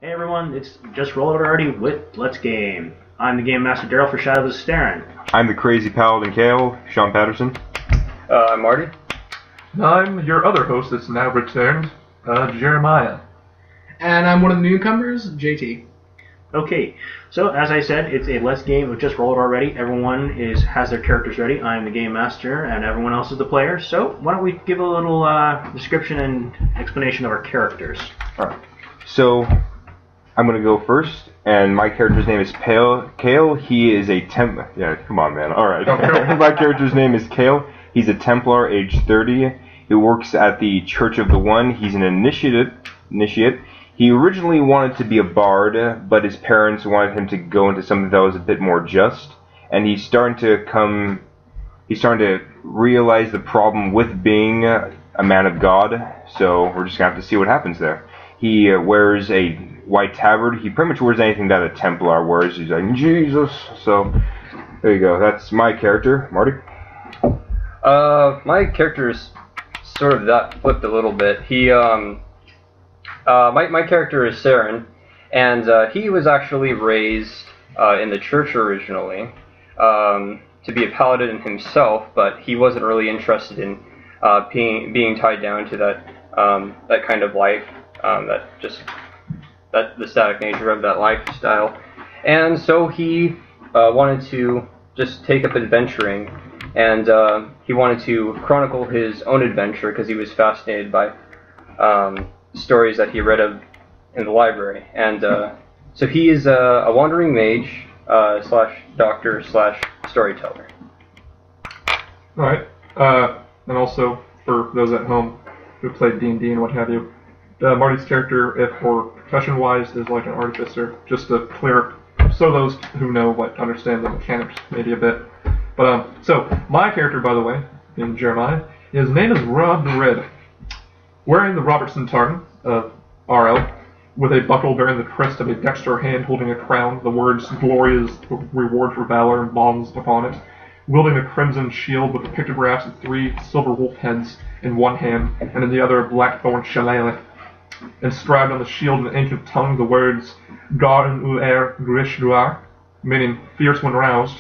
Hey everyone, it's Just Roll It Already with Let's Game. I'm the Game Master Daryl for Shadows of Esteren. I'm the Crazy Paladin Kale, Sean Patterson. I'm Marty. I'm your other host that's now returned, Jeremiah. And I'm one of the newcomers, JT. Okay, so as I said, it's a Let's Game with Just Roll It Already. Everyone has their characters ready. I'm the Game Master and everyone else is the player. So why don't we give a little description and explanation of our characters. Alright, so I'm going to go first, and my character's name is Kale. He is a Yeah, come on, man. Alright. My character's name is Kale. He's a Templar, age 30. He works at the Church of the One. He's an initiate. He originally wanted to be a bard, but his parents wanted him to go into something that was a bit more just. And he's starting to realize the problem with being a man of God. So we're just going to have to see what happens there. He wears a white tabard. He pretty much wears anything that a Templar wears. He's like, Jesus. So there you go. That's my character. Marty? My character's sort of that flipped a little bit. My character is Esteren, and he was actually raised in the church originally to be a paladin himself, but he wasn't really interested in being tied down to that kind of life, the static nature of that lifestyle, and so he wanted to just take up adventuring, and he wanted to chronicle his own adventure because he was fascinated by stories that he read of in the library, and so he is a wandering mage slash doctor slash storyteller. Alright, and also for those at home who played D&D and what have you, Marty's character, if for profession-wise, is like an artificer, just a cleric, so those who know understand the mechanics maybe a bit. But so my character, by the way, in Jeremiah, his name is Rob the Red. Wearing the Robertson tartan of RL, with a buckle bearing the crest of a dexter hand holding a crown, the words "Glory is reward for valor" emblazoned upon it, wielding a crimson shield with the pictographs of 3 silver wolf heads in one hand, and in the other a blackthorn shillelagh. Inscribed on the shield in ancient tongue the words "Garden ou air grish duar," meaning "fierce when roused,"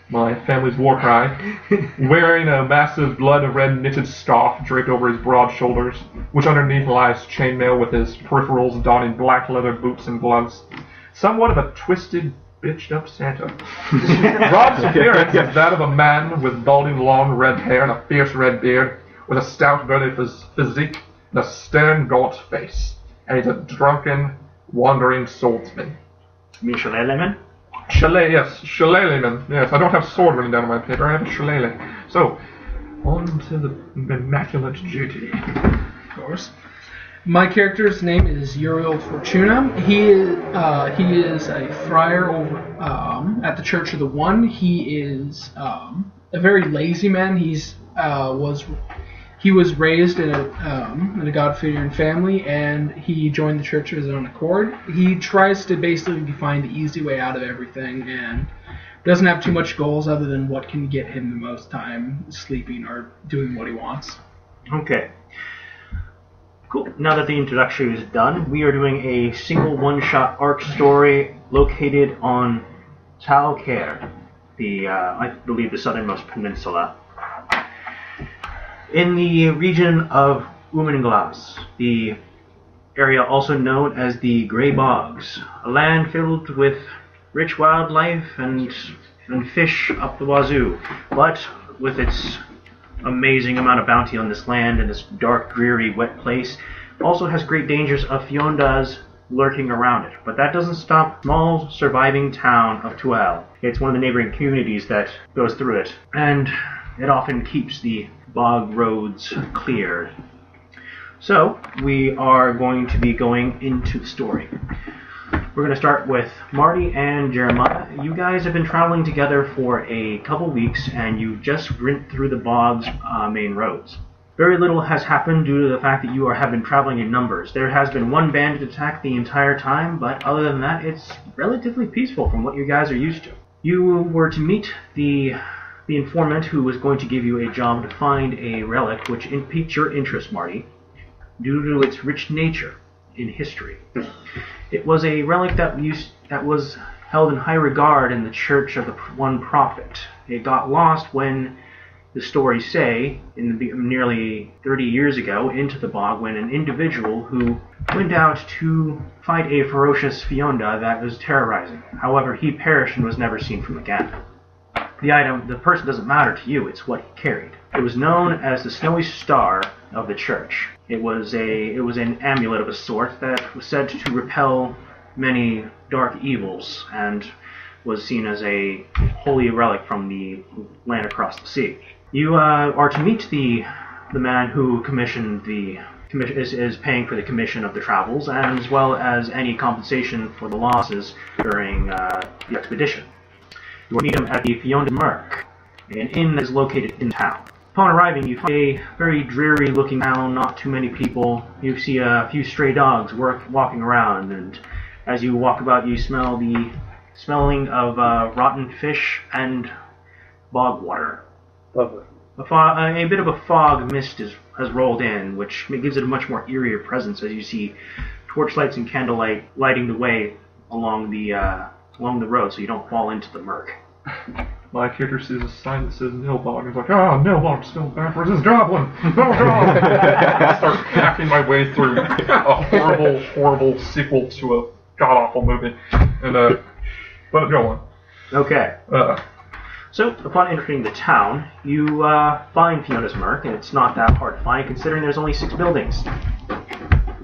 my family's war cry, wearing a massive blood-red knitted scarf draped over his broad shoulders, which underneath lies chainmail with his peripherals donning black leather boots and gloves. Somewhat of a twisted, bitched-up Santa. Rob's appearance is that of a man with balding long red hair and a fierce red beard, with a stout burly physique and a stern, gaunt face. And he's a drunken, wandering swordsman. You mean Shillelagh? Shillelagh. Yes, I don't have sword written down on my paper, I have a shillelagh. So, on to the immaculate duty. Of course. My character's name is Uriel Fortuna. He is a friar over at the Church of the One. He is a very lazy man. He was raised in a God-fearing family, and he joined the church of his own accord. He tries to basically find the easy way out of everything, and doesn't have too much goals other than what can get him the most time sleeping or doing what he wants. Okay. Cool. Now that the introduction is done, we are doing a single one-shot arc story located on Talcair, I believe the southernmost peninsula. In the region of Umanglas, the area also known as the Grey Bogs, a land filled with rich wildlife and fish up the wazoo, but with its amazing amount of bounty on this land and this dark, dreary, wet place, also has great dangers of Fiondas lurking around it. But that doesn't stop the small, surviving town of Tual. It's one of the neighboring communities that goes through it, and it often keeps the bog roads cleared. So, we are going to be going into the story. We're going to start with Marty and Jeremiah. You guys have been traveling together for a couple weeks, and you just went through the bog's main roads. Very little has happened due to the fact that you have been traveling in numbers. There has been one bandit attack the entire time, but other than that, it's relatively peaceful from what you guys are used to. You were to meet the informant who was going to give you a job to find a relic which piqued your interest, Marty, due to its rich nature. in history. It was a relic that was held in high regard in the church of the one prophet. It got lost when, the stories say, nearly 30 years ago, into the bog when an individual who went out to fight a ferocious Fionda that was terrorizing. However, he perished and was never seen from again. The person doesn't matter to you, it's what he carried. It was known as the Snowy Star of the church. It was an amulet of a sort that was said to repel many dark evils and was seen as a holy relic from the land across the sea. You are to meet the man who commissioned is paying for the commission of the travels, as well as any compensation for the losses during the expedition. You will meet him at the Fionda Merc, an inn that is located in town. Upon arriving, you find a very dreary-looking town, not too many people. You see a few stray dogs walking around, and as you walk about, you smell the smelling of rotten fish and bog water. Lovely. A bit of a fog mist has rolled in, which gives it a much more eerie presence as you see torchlights and candlelight lighting the way along the road, so you don't fall into the murk. My character sees a sign that says Nilbog. He's like, Nilbog spelled backwards is goblin. No, I start hacking my way through a horrible, horrible sequel to a god-awful movie. And, but go on. Okay. So, upon entering the town, you find Fiona's Merc, and it's not that hard to find considering there's only 6 buildings.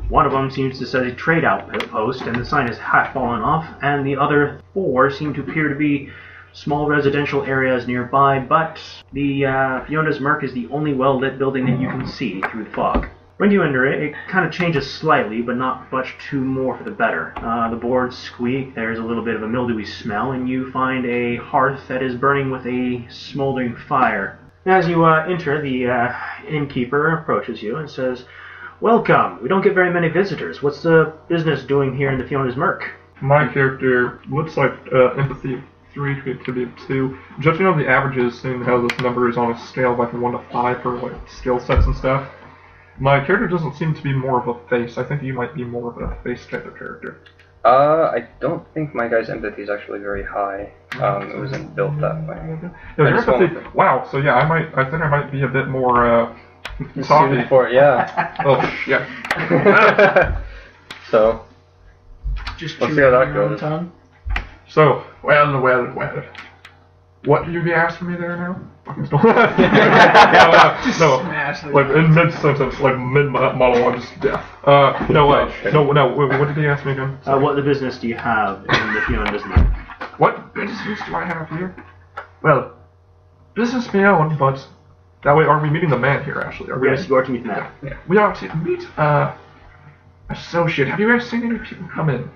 One of them seems to say trade outpost, and the sign is half fallen off, and the other 4 seem to appear to be small residential areas nearby, but the Fiona's Merc is the only well-lit building that you can see through the fog. When you enter it, it kind of changes slightly, but not much too more for the better. The boards squeak, there's a little bit of a mildewy smell, and you find a hearth that is burning with a smoldering fire. As you enter, the innkeeper approaches you and says, "Welcome. We don't get very many visitors. What's the business doing here in the Fiona's Merc?" My character looks like empathy 3 could be 2. Judging on the averages, seeing how this number is on a scale of like 1 to 5 for like skill sets and stuff, my character doesn't seem to be more of a face. I think you might be more of a face type of character. I don't think my guy's empathy is actually very high. It wasn't built that way. Yeah, your empathy. Wow. So yeah, I think I might be a bit more softy for it. Yeah. Oh shit. So. Just let's see how that goes. So, well. What do you be asking me there now? No, like in mid-sentence, like mid-monologue, just death. No, what did he ask me again? What the business do you have in the Fiona's Merc? What business do I have here? Well, business may own, but that way, are we meeting the man here, actually? Yes, you are to meet the man. Yeah. We are to meet, associate. Have you ever seen any people come in?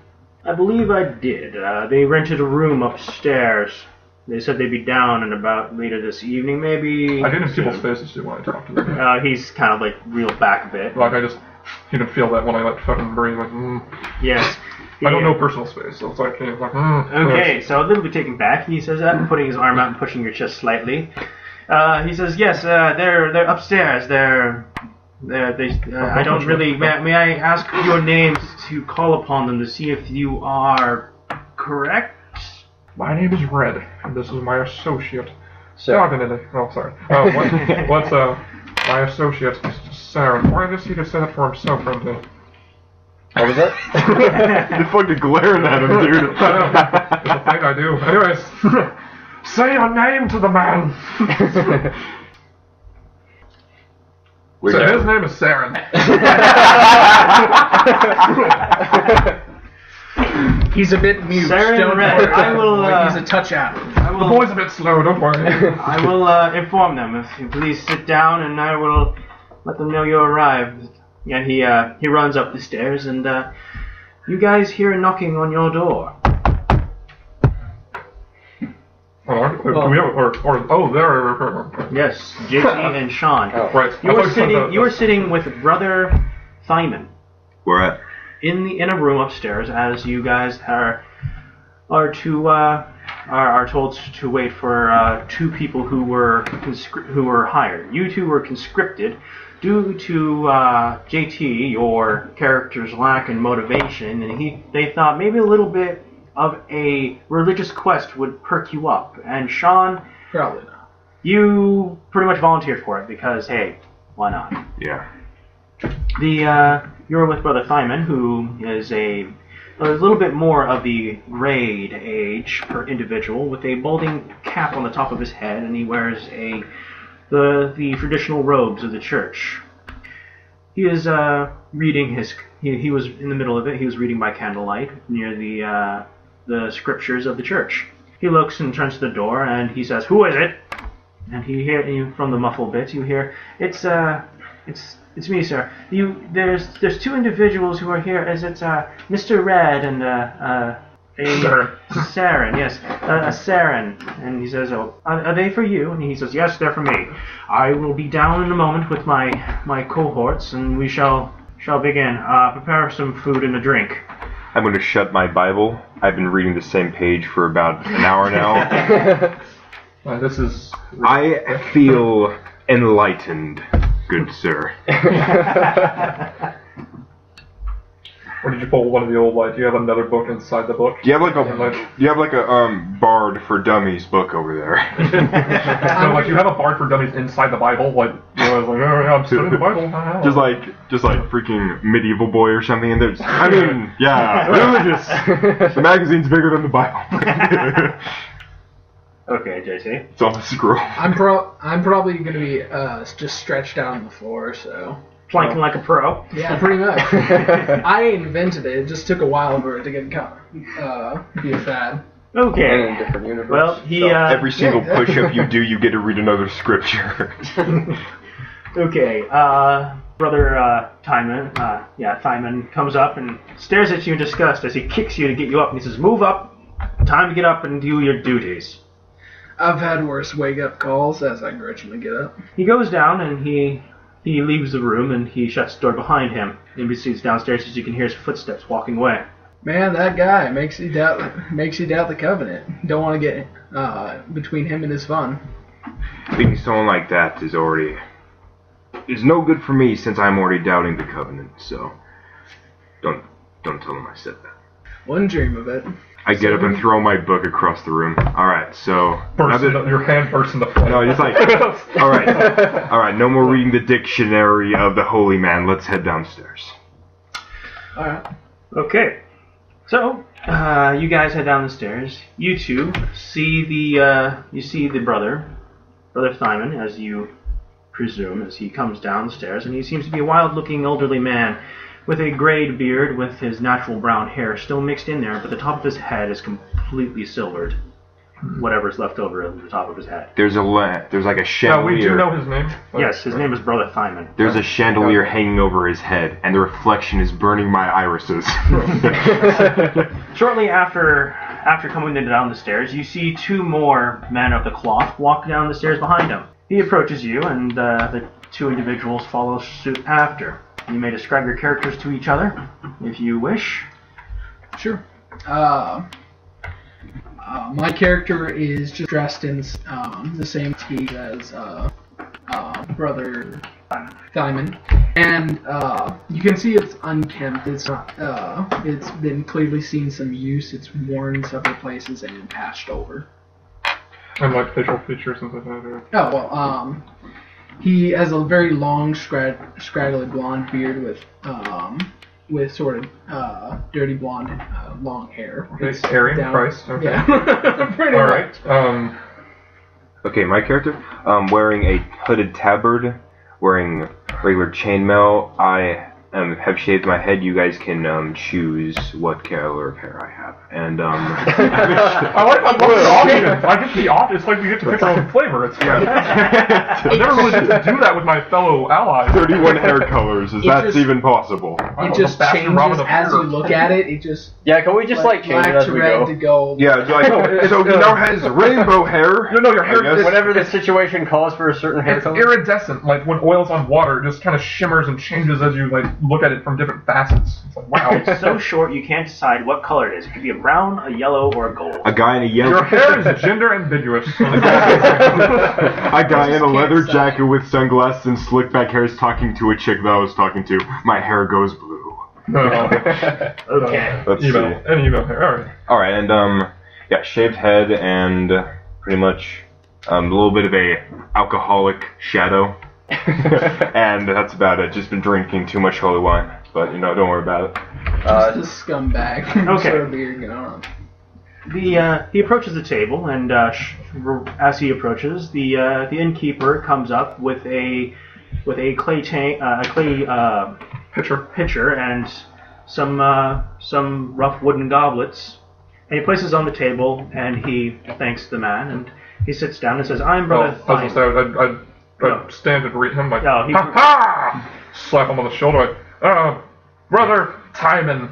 I believe I did. They rented a room upstairs. They said they'd be down and about later this evening, maybe. I get in people's faces too when I talk to them. He's kind of like reeled back a bit. Like you can feel that when I like fucking breathe, like, Yes. I don't know personal space, so it's like, Okay, so a little bit taken back. He says that, putting his arm out and pushing your chest slightly. He says, yes, they're upstairs. I don't really. May I ask your names to call upon them to see if you are correct? My name is Red, and this is my associate. Sarah. Oh, sorry. What's my associate, Sarah? Why does he just say that for himself, from me? What was that? You're fucking glaring at him, dude. It's a thing I do. Anyways, say your name to the man. So his name is Esteren. He's a bit mute. Esteren Don't Red. worry. I will. He's a touch out. The boy's a bit slow, don't worry. I will inform them. If you please sit down, and I will let them know you arrived. And he runs up the stairs, and you guys hear a knocking on your door. Yes, JT and Sean. Right. You were sitting with Brother Simon. Where at? In a room upstairs, as you guys are told to wait for 2 people who were hired. You 2 were conscripted due to JT, your character's lack in motivation, and they thought maybe a little bit of a religious quest would perk you up. And Sean, Probably not. you pretty much volunteered for it because, hey, why not? Yeah. You're with Brother Thyman, who is a little bit more of the grade age per individual, with a balding cap on the top of his head, and he wears the traditional robes of the church. He is reading he was in the middle of it. He was reading by candlelight near the scriptures of the church. He looks and turns to the door, and he says, "Who is it?" And from the muffled bits, you hear, "It's me, sir. There's two individuals who are here. As it's Mr. Red and Esteren, yes, Esteren." And he says, "Oh, are they for you?" And he says, "Yes, they're for me. I will be down in a moment with my cohorts, and we shall begin. Prepare some food and a drink." I'm going to shut my Bible. I've been reading the same page for about an hour now. This is... I feel enlightened, good sir. Or did you pull one of the old, do you have another book inside the book? Do you have like a Bard for Dummies book over there? So, you have a Bard for Dummies inside the Bible? I was like, oh yeah, I'm studying the Bible. just like freaking Medieval Boy or something. And there's, religious. The magazine's bigger than the Bible. Okay, JC. It's on the scroll. I'm probably going to be just stretched out on the floor, so... Planking like a pro. Yeah, pretty much. I invented it. It just took a while for it to get be a fad. Okay. And in a different universe. Well, every single push-up you do, you get to read another scripture. Okay, Brother Thyman comes up and stares at you in disgust as he kicks you to get you up, and he says, "Move up. Time to get up and do your duties." I've had worse wake-up calls as I grudgingly get up. He goes down and he leaves the room and he shuts the door behind him. And he proceeds downstairs as you can hear his footsteps walking away. Man, that guy makes you doubt the covenant. Don't want to get between him and his fun. Being someone like that is no good for me since I'm already doubting the covenant. So don't tell him I said that. Wouldn't dream of it. I get up and throw my book across the room. All right, so your hand first in the front. No, just like all right. No more reading the dictionary of the holy man. Let's head downstairs. All right. Okay. So you guys head down the stairs. You two see the brother Thyman, as you presume, as he comes down the stairs, and he seems to be a wild-looking elderly man with a grayed beard with his natural brown hair still mixed in there, but the top of his head is completely silvered. Whatever's left over at the top of his head. There's like a chandelier. We do know his name. Yes, his name is Brother Thyman. There's a chandelier hanging over his head, and the reflection is burning my irises. Shortly after coming down the stairs, you see two more men of the cloth walk down the stairs behind him. He approaches you, and the two individuals follow suit after. You may describe your characters to each other, if you wish. Sure. My character is just dressed in the same tee as Brother Thyman, and you can see it's unkempt. It's not. It's been clearly seen some use. It's worn several places and patched over. And like facial features and something like that. Oh well. He has a very long, scraggly blonde beard with sort of dirty blonde, long hair. It's Aryan Christ. Okay. Yeah. Pretty All much. right. Okay, my character, wearing a hooded tabard, wearing regular chainmail. I have shaved my head. You guys can choose what color of hair I have. And I like the options. I get the options. It's like we get to pick our own flavor. It's I never really get to do that with my fellow allies. 31 hair colors. That's even possible? It just changes as you look at it. It just can we just change it as we go? To gold. Yeah, so he now has rainbow hair. No, your hair. Whenever the situation calls for a certain hair color. It's iridescent. Like when oil's on water, it just kind of shimmers and changes as you look at it from different facets. It's like, wow. It's so short you can't decide what color it is. It could be a brown, a yellow, or a gold. A guy in a yellow. Your hair is gender ambiguous. A guy in a leather jacket with sunglasses and slick back hair is talking to a chick that I was talking to. My hair goes blue. Okay. Let's see. And emo hair. All right. All right, and yeah, shaved head and pretty much a little bit of a alcoholic shadow. And that's about it. Just been drinking too much holy wine, but don't worry about it. Just a scumbag. Okay. Sort of beard going on. He approaches the table, and as he approaches, the innkeeper comes up with a clay pitcher and some rough wooden goblets, and he places on the table, and he thanks the man, and he sits down and says, "I'm Brother Thine." I'd stand and greet him like, No, he- ha ha! Slap him on the shoulder like, Brother Timon.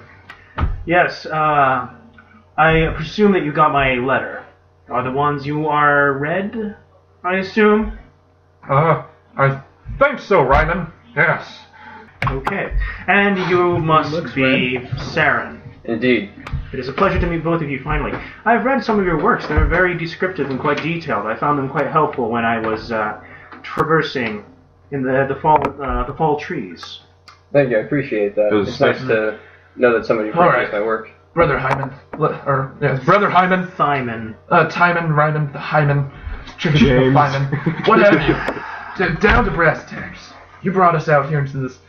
Yes, I presume that you got my letter. Are the ones you are read, I assume? I think so, Ryman. Yes. Okay. And you must be Esteren. Indeed. It is a pleasure to meet both of you finally. I've read some of your works. They're very descriptive and quite detailed. I found them quite helpful when I was traversing in the fall trees. Thank you, I appreciate that. It's nice to know that somebody appreciates my work. Brother Hyman. Brother Hyman. Simon. Timon, Ryman, Hyman, James. Hyman. What have you? Down to brass tacks. You brought us out here into this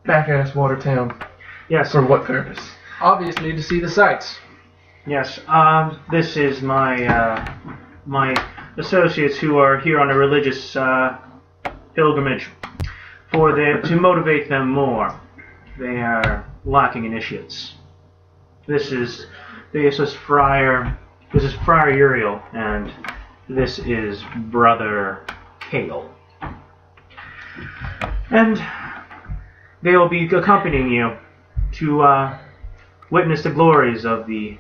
back-ass water town. Yes. For what purpose? Obviously, to see the sights. Yes. This is my associates who are here on a religious pilgrimage to motivate them more. They are lacking initiates. This is Friar Uriel, and this is Brother Kale. And they will be accompanying you to witness the glories of the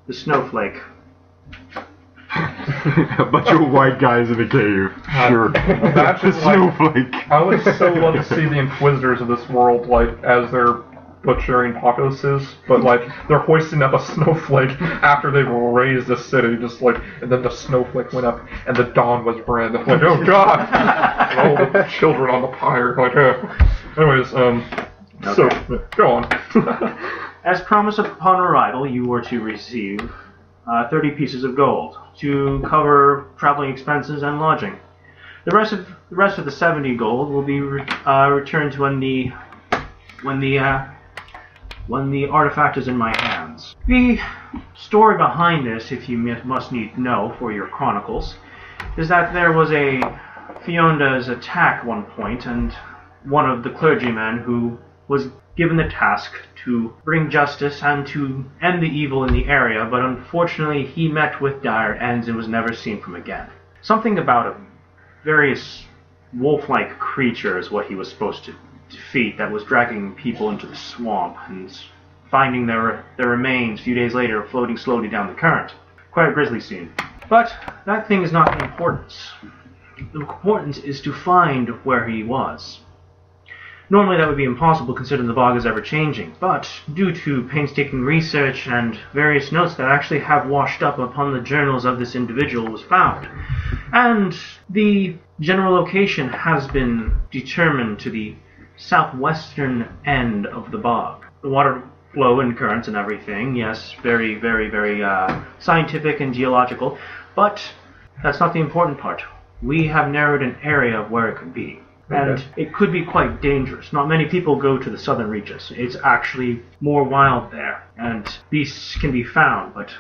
snowflake. A bunch of white guys in a cave. Sure. Imagine, the snowflake. I would so love to see the Inquisitors of this world, as they're butchering populaces, but they're hoisting up a snowflake after they've razed a city, and then the snowflake went up and the dawn was red. Like, oh god! And all the children on the pyre, anyways, so, go on. As promised upon arrival, you were to receive 30 pieces of gold to cover traveling expenses and lodging. The rest of the 70 gold will be returned to when the artifact is in my hands. The story behind this, if you must need know for your chronicles, is that there was a Fionda's attack one point, and one of the clergymen who was given the task to bring justice and to end the evil in the area, but unfortunately he met with dire ends and was never seen from again. Something about a various wolf-like creature is what he was supposed to defeat that was dragging people into the swamp and finding their remains a few days later floating slowly down the current. Quite a grisly scene. But that thing is not the importance. The importance is to find where he was. Normally that would be impossible considering the bog is ever-changing, but due to painstaking research and various notes that actually have washed up upon the journals of this individual was found. And the general location has been determined to the southwestern end of the bog. The water flow and currents and everything, yes, very, very, very scientific and geological, but that's not the important part. We have narrowed an area of where it could be. And it could be quite dangerous. Not many people go to the southern reaches. It's actually more wild there, and beasts can be found, but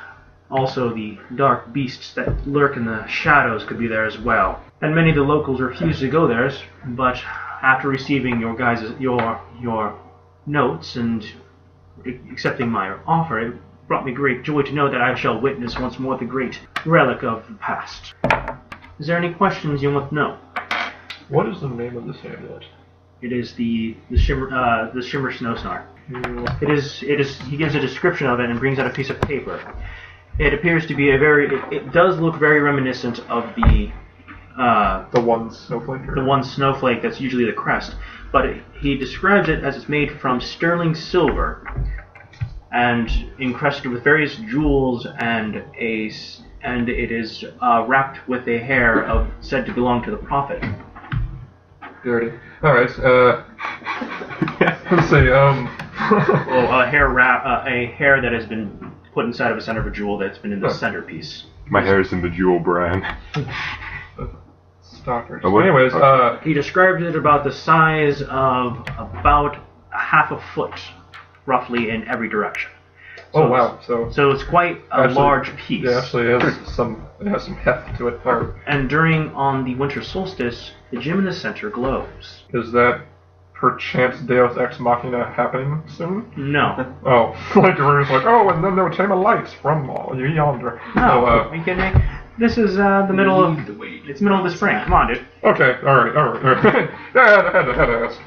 also the dark beasts that lurk in the shadows could be there as well. And many of the locals refuse to go there, but after receiving your notes and accepting my offer, it brought me great joy to know that I shall witness once more the great relic of the past. Is there any questions you want to know? What is the name of this amulet? It is the Shimmer Snowsnar. It is. He gives a description of it and brings out a piece of paper. It appears to be it does look very reminiscent of the one snowflake. The one snowflake that's usually the crest, but he describes it as it's made from sterling silver and encrusted with various jewels, and it is wrapped with a hair said to belong to the prophet. Dirty. All right. Let's see. A hair that has been put inside of a center of a jewel that's been in the centerpiece. My hair's in the jewel brand. Stalkers. Oh, what? Anyways, He described it about the size of about half a foot, roughly in every direction. oh wow. So it's quite a Actually, large piece. yeah, actually, it has some heft to it. And on the winter solstice, the gem in the center glows. Is that perchance Deus Ex Machina happening soon? No. Oh, like we're just like, oh, and then there came a light from yonder. No. Are you kidding me? This is the middle of the spring. Come on, dude. Okay, all right. Yeah, I had to ask.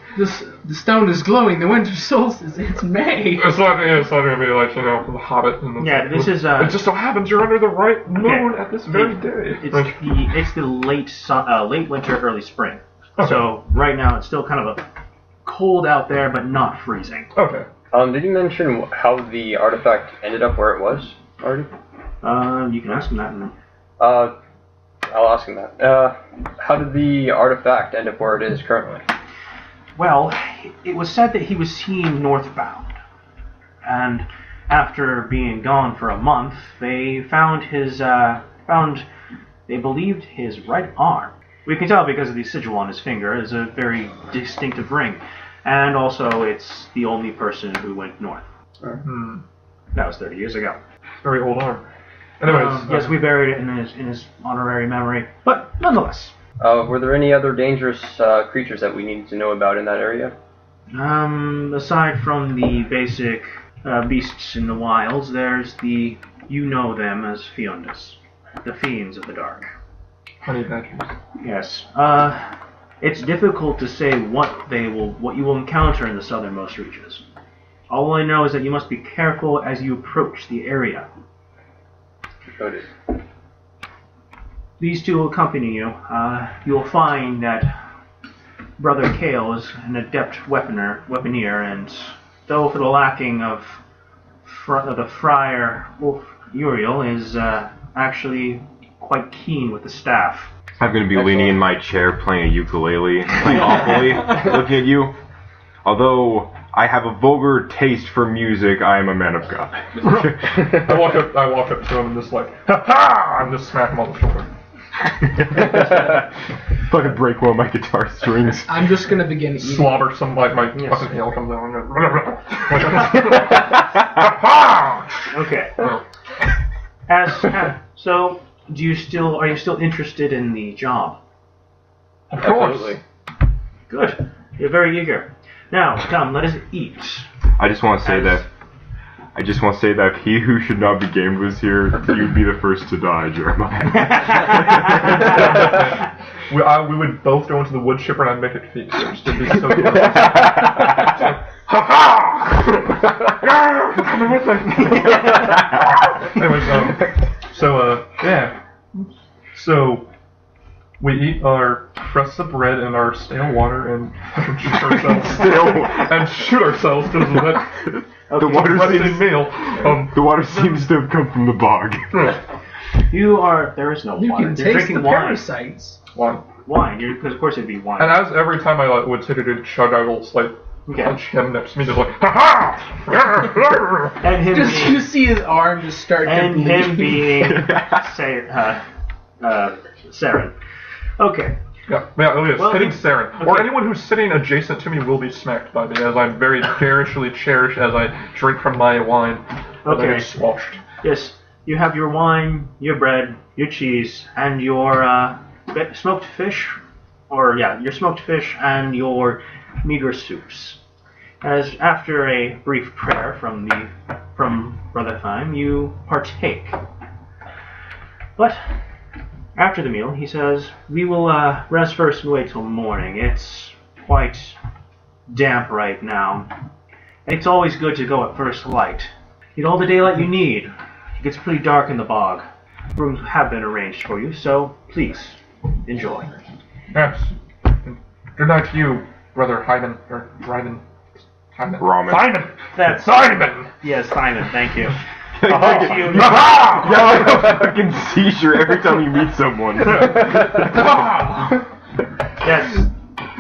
The stone is glowing. The winter solstice. It's May. It's not gonna be like, the Hobbit. And This is. It just so happens you're under the right moon at this very day. It's the late winter, early spring. Okay. So right now it's still kind of a cold out there, but not freezing. Okay. Did you mention how the artifact ended up where it was already? You can ask him that. I'll ask him that. How did the artifact end up where it is currently? Well, it was said that he was seen northbound, and after being gone for a month, they found they believed his right arm. We can tell because of the sigil on his finger is a very distinctive ring, and also it's the only person who went north. That was 30 years ago. Very old arm. Anyways. Yes, we buried it in his honorary memory, but nonetheless. Were there any other dangerous creatures that we needed to know about in that area? Aside from the basic beasts in the wilds, there's you know them as Fiondas, the fiends of the dark. Honey badgers. Yes. It's difficult to say what you will encounter in the southernmost reaches. All I know is that you must be careful as you approach the area. Noted. These two will accompany you. You will find that Brother Kale is an adept weaponeer, and though for the lacking of the Friar Wolf Uriel is actually quite keen with the staff. I'm going to be leaning in my chair playing a ukulele, playing awfully, looking at you. Although I have a vulgar taste for music, I am a man of God. I walk up to him and just like, ha ha! And just smack him on the shoulder. Fucking break one of my guitar strings. I'm just gonna begin eating. Slobber some, like, my fucking hail comes out. Okay. So, are you still interested in the job? Of course. Absolutely. Good. You're very eager. Now, come, let us eat. I just want to say that if he who should not be gamed was here, you'd be the first to die, Jeremiah. We would both go into the wood chipper and I'd make it feast. It'd be so good. Anyways, So, we eat our crust of bread and our stale water and shoot ourselves because of that The water meal. seems to have come from the bog. There is no You water. can You're taste drinking the wine. parasites. Wine. Wine, because of course it'd be wine. And as every time I would take a good chug, I will punch him next to me, just like, ha ha! And him You see his arm just start to and bleed. him being Saren. Okay. Yeah, hitting Saren. Okay. Or anyone who's sitting adjacent to me will be smacked by me, as I'm very garishly cherished as I drink from my wine. Okay. And it's sloshed. Yes, you have your wine, your bread, your cheese, and your smoked fish, your smoked fish and your meager soups. As after a brief prayer from Brother Thyme, you partake. But after the meal, he says, we will rest first and wait till morning. It's quite damp right now. And it's always good to go at first light. Get all the daylight you need. It gets pretty dark in the bog. Rooms have been arranged for you, so please, enjoy. Yes. Good night to you, Brother Hyman, or Ryman. Hyman. Ramen. Simon! That's Simon! Yes, Simon. Thank you. Yeah, like a fucking seizure every time you meet someone. Yes.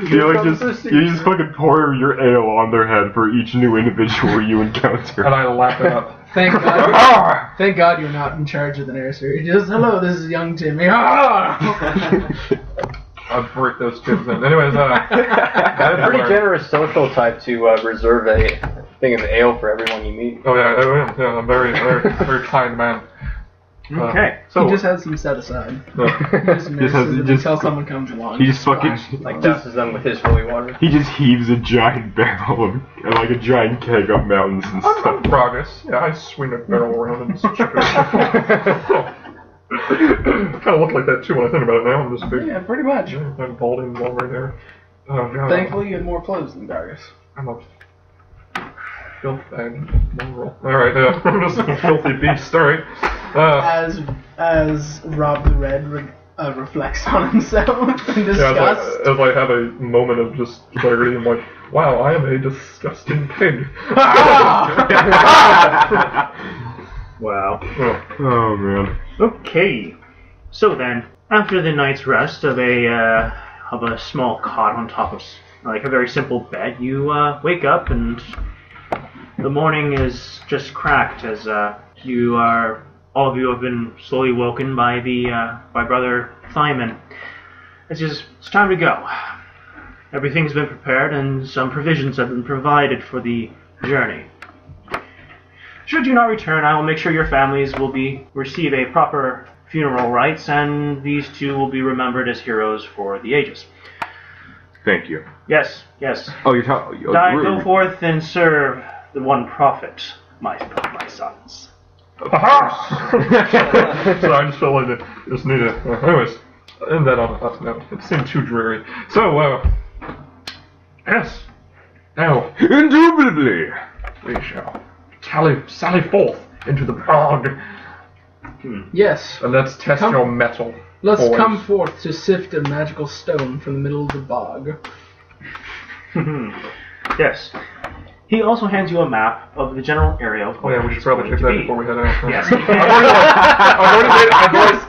You just fucking pour your ale on their head for each new individual you encounter. And I lap it up. Thank God. Thank God you're not in charge of the nursery. Just hello, this is young Timmy. I'll break those kids in. Anyways, I'm a pretty generous social type to reserve a thing of ale for everyone you meet. Oh yeah, I'm a very, very, very kind man. Okay. So He just has some set aside. He just nurses until someone comes along. He just fucking Like doses them with his holy water. he just heaves a giant barrel of like a giant keg up mountains and I'm stuff. progress. Yeah, I swing a barrel around and shit it. Kind of look like that too when I think about it now. I'm just big. Yeah, pretty much. I'm balding long right there. Oh god. Thankfully, you have more clothes than Gargus. I'm a filth bag mongrel. Alright, I'm just a filthy beast. Alright. As Rob the Red reflects on himself in disgust. As I have a moment of just clarity, I'm like, wow, I am a disgusting pig. Wow. Oh man. Okay. So then, after the night's rest of a small cot on top of like a very simple bed, you wake up and the morning is just cracked as all of you have been slowly woken by by Brother Simon. It's time to go. Everything's been prepared and some provisions have been provided for the journey. Should you not return, I will make sure your families will receive a proper funeral rites, and these two will be remembered as heroes for the ages. Thank you. Yes. Oh, you're talking. Go forth and serve the one prophet, my sons. So I just feel like I just need to. Anyways, end that on a up note. It seemed too dreary. So, yes. Now, Indubitably. we shall sally forth into the bog, Yes. and let's test your metal. Let's boys. come forth to sift a magical stone from the middle of the bog. Yes. He also hands you a map of the general area of Oh yeah, we should probably check that before we head out. Yes.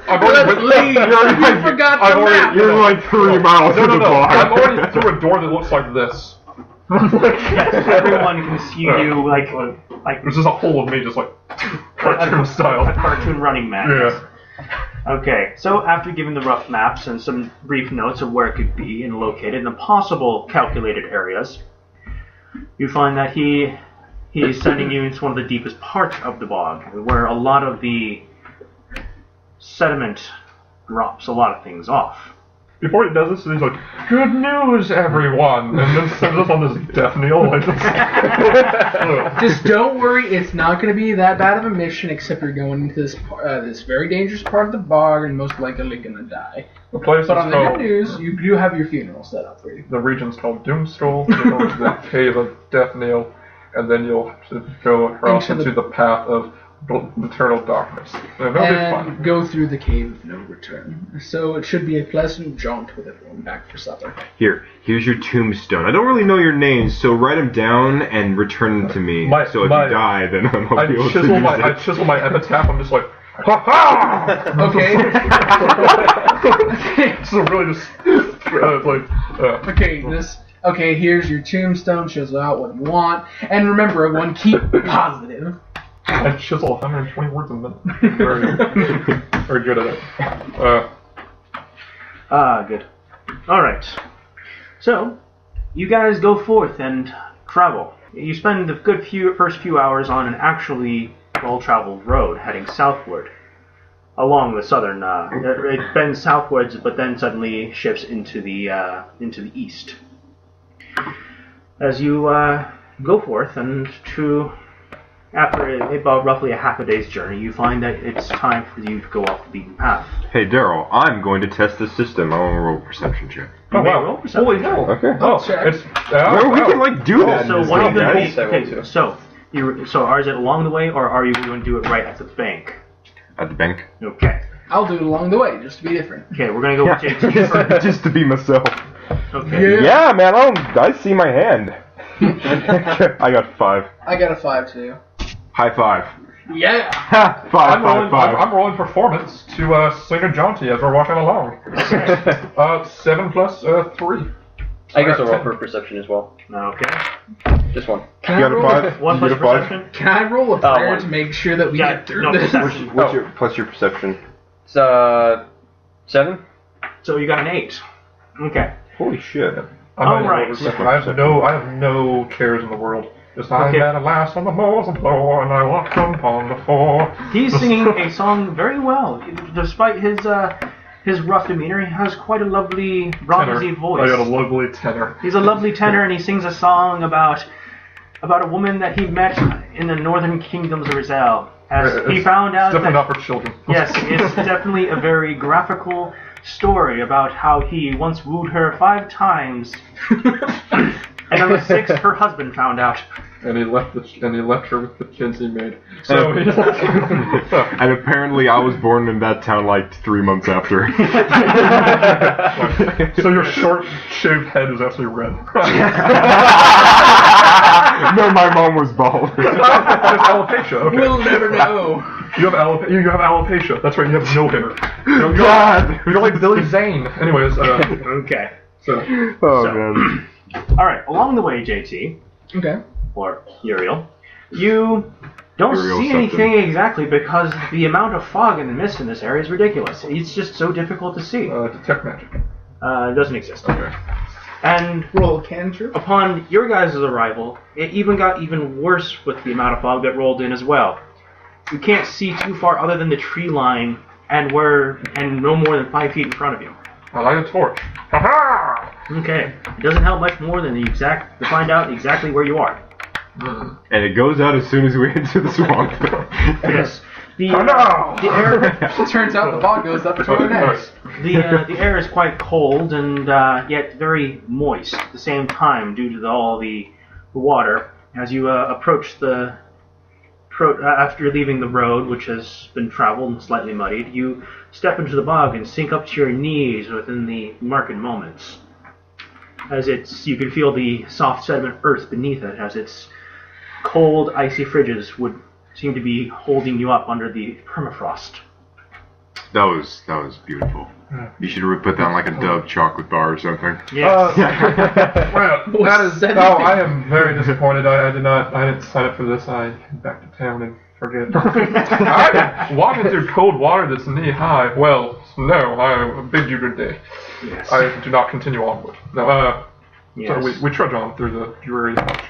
I've already You forgot the map. You're like 3 miles No, from the bar. I'm already through a door that looks like this. Yes, everyone can see you like There's just a hole of me, just like cartoon style. a cartoon running man. Yeah. Okay, so after giving the rough maps and some brief notes of where it could be and located and the possible calculated areas, you find that he is sending you into one of the deepest parts of the bog, where a lot of the sediment drops a lot of things off. Before he does this, he's like, "Good news, everyone," and then sends us on this death knell. Like this. Just don't worry, it's not going to be that bad of a mission, except you're going into this very dangerous part of the bog and most likely going to die. The place But is on the good called. news, you do have your funeral set up for you. The region's called Doomskull. You go to the cave of Death Knell, and then you'll go across into the path of eternal darkness. And it'll be fun. And go through the cave of no return. So it should be a pleasant jaunt with everyone back for supper. Here's your tombstone. I don't really know your names, so write them down and return them to me. So if you die, then I'll be able to use it. I chisel my epitaph. I'm just like, ha ha! Okay. So really just Okay, here's your tombstone, chisel out what you want. And remember, everyone, keep positive. I chisel 120 words a minute. Very good at it. Good. Alright. So, you guys go forth and travel. You spend the first few hours on an actually well-traveled road heading southward. Along the southern, it bends southwards, but then suddenly shifts into the east. As you go forth, and after about roughly a half a day's journey, you find that it's time for you to go off the beaten path. Hey, Daryl, I'm going to test the system. I want to roll a perception check. Oh wow! Roll perception. Holy hell! Okay. Oh, check. it's We can do that. So in this what are you game, going guys. to be? Okay, so is it along the way, or are you going to do it right at the bank? At the bank. Okay. I'll do it along the way, just to be different. Okay, we're going to go with JT first. Just to be myself. Okay. Yeah, man, I see my hand. I got 5. I got a 5 too. High 5. Yeah. Ha! 5, 5, 5. I'm rolling performance to sing a jaunty as we're walking along. 7 plus 3. I guess I'll roll for perception as well. Okay. Just one. Can You I got a roll 5? One You plus get a 5? perception? Can I roll a prayer one. to make sure that we Yeah, get through no, this? perception. What's your plus your perception? It's 7. So you got an 8. Okay. Holy shit. I'm All not right. even perception. I have no cares in the world. Just I'm Okay. at last on the moors and floor, and I walk upon the floor. He's singing a song very well. Despite his rough demeanor, he has quite a lovely bronzy voice. I got a lovely tenor. He's a lovely tenor, and he sings a song about a woman that he met in the northern kingdoms of Rizal. As he found out Definitely that not for children. yes, it's definitely a very graphical story about how he once wooed her 5 times, and on the 6th, her husband found out. And he left her with the kids he made. So he's And apparently I was born in that town like 3 months after. so your short shaved head is actually red. No, my mom was bald. It's alopecia. Okay. We'll never know. You have alopecia. That's right. You have no hair. God. You're like Billy Zane. Anyways, Okay. so Oh, So- man. All right. Along the way, JT Okay. or Uriel, you don't Uriel see something. anything exactly because the amount of fog and mist in this area is ridiculous. It's just so difficult to see. detect magic. It doesn't exist. Okay. And Roll a cantrip. upon your guys' arrival, it even got even worse with the amount of fog that rolled in as well. You can't see too far other than the tree line and no more than 5 feet in front of you. I light a torch. Ha Okay, it doesn't help much more than to find out exactly where you are. ha! And it goes out as soon as we enter the swamp. Yes, the no! the air It turns out the fog goes up to our necks. the air is quite cold and yet very moist at the same time due to all the water. As you approach after leaving the road, which has been traveled and slightly muddied, you step into the bog and sink up to your knees within the market moments. As you can feel the soft sediment earth beneath it, as its cold, icy fridges would seem to be holding you up under the permafrost. That was beautiful. You should put that on like a Dove chocolate bar or something. Yes. Well, that is. No, I am very disappointed. I didn't sign up for this. I head back to town and forget. I'm walking through cold water that's knee high. Well, no, I bid you good day. Yes. I do not continue onward. No, Yes. so we trudge on through the dreary patch.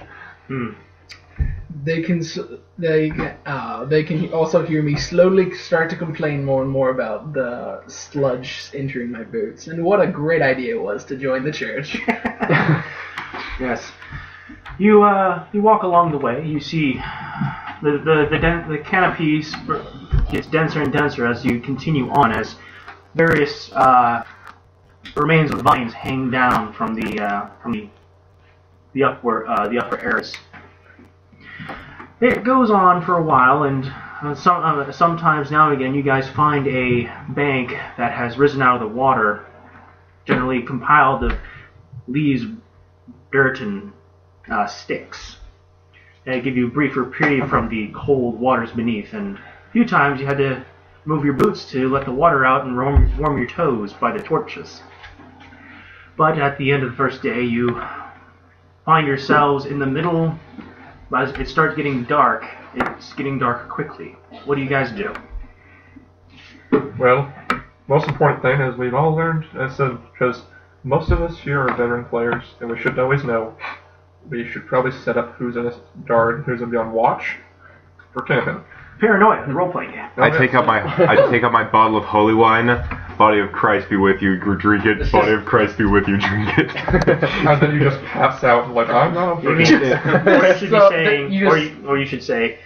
They can also hear me slowly start to complain more and more about the sludge entering my boots, and what a great idea it was to join the church. Yes. You walk along the way. You see the canopy gets denser and denser as you continue on, as various remains of vines hang down from the upper areas. It goes on for a while, and sometimes now and again you guys find a bank that has risen out of the water, generally compiled of leaves, dirt, and sticks. They give you a brief reprieve from the cold waters beneath, and a few times you had to move your boots to let the water out and warm your toes by the torches. But at the end of the first day, you find yourselves in the middle. As it starts getting dark, it's getting dark quickly. What do you guys do? Well, most important thing is we've all learned, because most of us here are veteran players, and we should always know we should probably set up who's in a guard, who's going to be on watch for camping. Paranoia, the role-playing game. I take up my bottle of holy wine. Body of Christ be with you. Drink it. Body of Christ be with you. Drink it. And then you just pass out and like, I'm not. What I should be So, saying, you or you should say,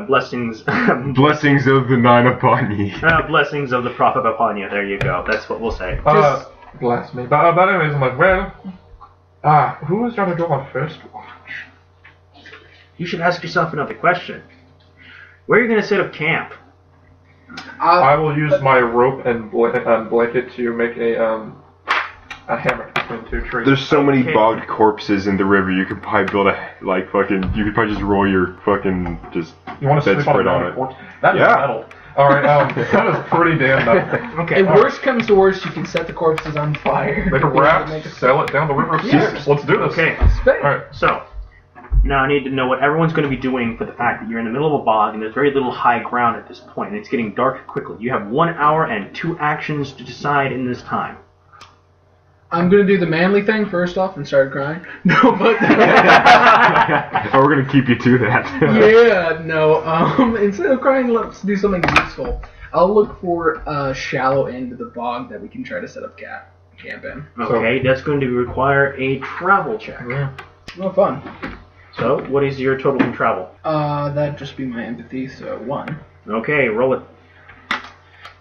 blessings, Blessings of the nine upon ye. blessings of the prophet upon you. There you go. That's what we'll say. Bless me. But anyways, I'm like, well, who is going to go on first watch? You should ask yourself another question. Where are you going to set up camp? I will use my rope and blanket to make a hammock. between two trees. There's so many Okay. bogged corpses in the river. You could probably build a You could probably just roll your fucking just You want to sleep on bedspread a on mountain it. corpse? That is Yeah. metal. All right, that is pretty damn metal. Okay. If worst comes to worst, you can set the corpses on fire. Make a raft, sell it down the river. Yeah. Let's do this. Okay. All right. So, now I need to know what everyone's going to be doing for the fact that you're in the middle of a bog and there's very little high ground at this point, and it's getting dark quickly. You have 1 hour and 2 actions to decide in this time. I'm gonna do the manly thing first off and start crying. No, but Oh, we're gonna keep you to that. yeah, no. Instead of crying, let's do something useful. I'll look for a shallow end of the bog that we can try to set up camp in. Okay, that's going to require a travel check. Yeah. Oh, fun. So, what is your total in travel? That'd just be my empathy. So 1. Okay, roll it.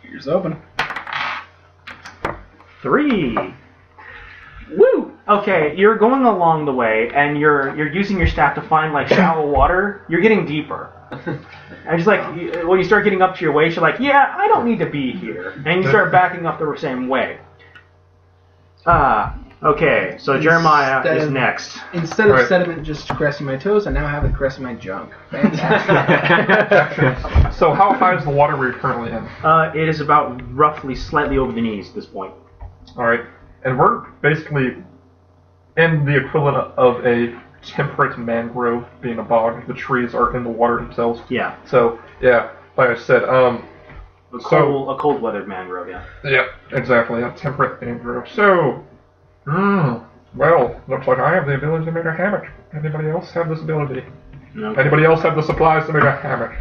Here's open. 3. Woo! Okay, you're going along the way, and you're using your staff to find like shallow water. You're getting deeper. And just like when you start getting up to your waist, you're like, yeah, I don't need to be here, and you start backing up the same way. Okay, so Jeremiah Instead is of- next. Instead of Alright. sediment just caressing my toes, I now have it caressing my junk. Fantastic. So how high is the water we're currently in? It is about roughly slightly over the knees at this point. All right, and we're basically in the equivalent of a temperate mangrove being a bog. The trees are in the water themselves. Yeah, So yeah, like I said, a cold weathered mangrove. Yeah. yeah, exactly, a temperate mangrove. So, well, looks like I have the ability to make a hammock. Anybody else have this ability? Okay. Anybody else have the supplies to make a hammock?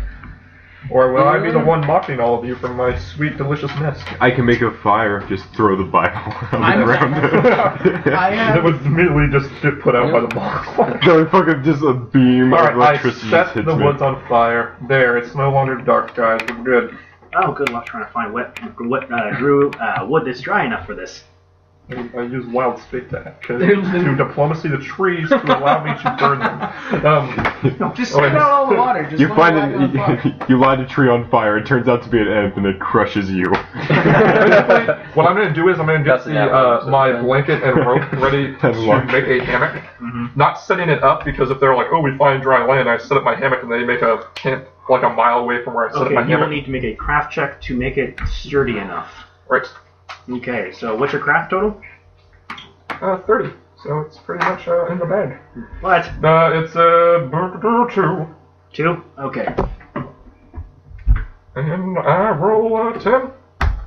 Or will I be the one mocking all of you from my sweet, delicious nest? I can make a fire. Just throw the Bible on the ground. I It have would immediately just get put out by the mock. No, fucking just a beam of Alright, I electricity set hits the me. woods on fire. There, it's no longer dark, guys. We're good. Oh, good luck trying to find wood that's dry enough for this. I use wild speak to diplomacy the trees to allow me to burn them. just spit out all the water. Just You let find it on fire. you light a tree on fire. It turns out to be an ant, and it crushes you. Basically, what I'm going to do is I'm going to get That's an episode, my then. blanket and rope ready to luck. make a hammock. Not setting it up because if they're like, oh, we find dry land, I set up my hammock and they make a camp like a mile away from where I set up Okay, my you will hammock. need to make a craft check to make it sturdy enough. Right. Okay, so what's your craft total? 30. So it's pretty much in the bag. What? It's 2. 2? Okay. And I roll 10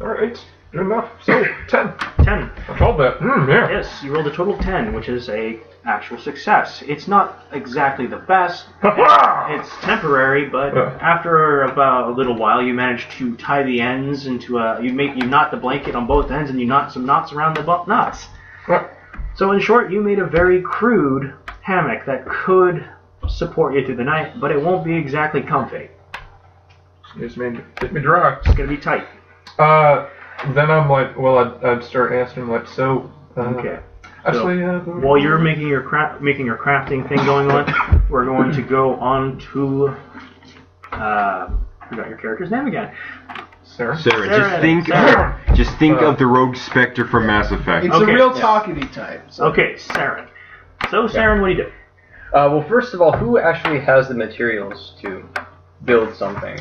or 8. Good enough. So 10. 10. I told that. Yeah. Yes, you rolled a total of 10, which is a actual success. It's not exactly the best. It's temporary, but after about a little while, you manage to tie the ends into you knot the blanket on both ends, and you knot some knots around the knots. So in short, you made a very crude hammock that could support you through the night, but it won't be exactly comfy. Just made it keep me dry. It's gonna be tight. Then I'm like, well, I'd start asking like, so. Okay. Actually, While you're making your crafting thing going on, we're going to go on to forgot your character's name again. Sarah. Sarah, Sarah. just think of the rogue specter from Mass Effect. It's Okay, a real yeah. talkative type. So. Okay, Saren. So Saren, what do you do? Well, first of all, who actually has the materials to build something?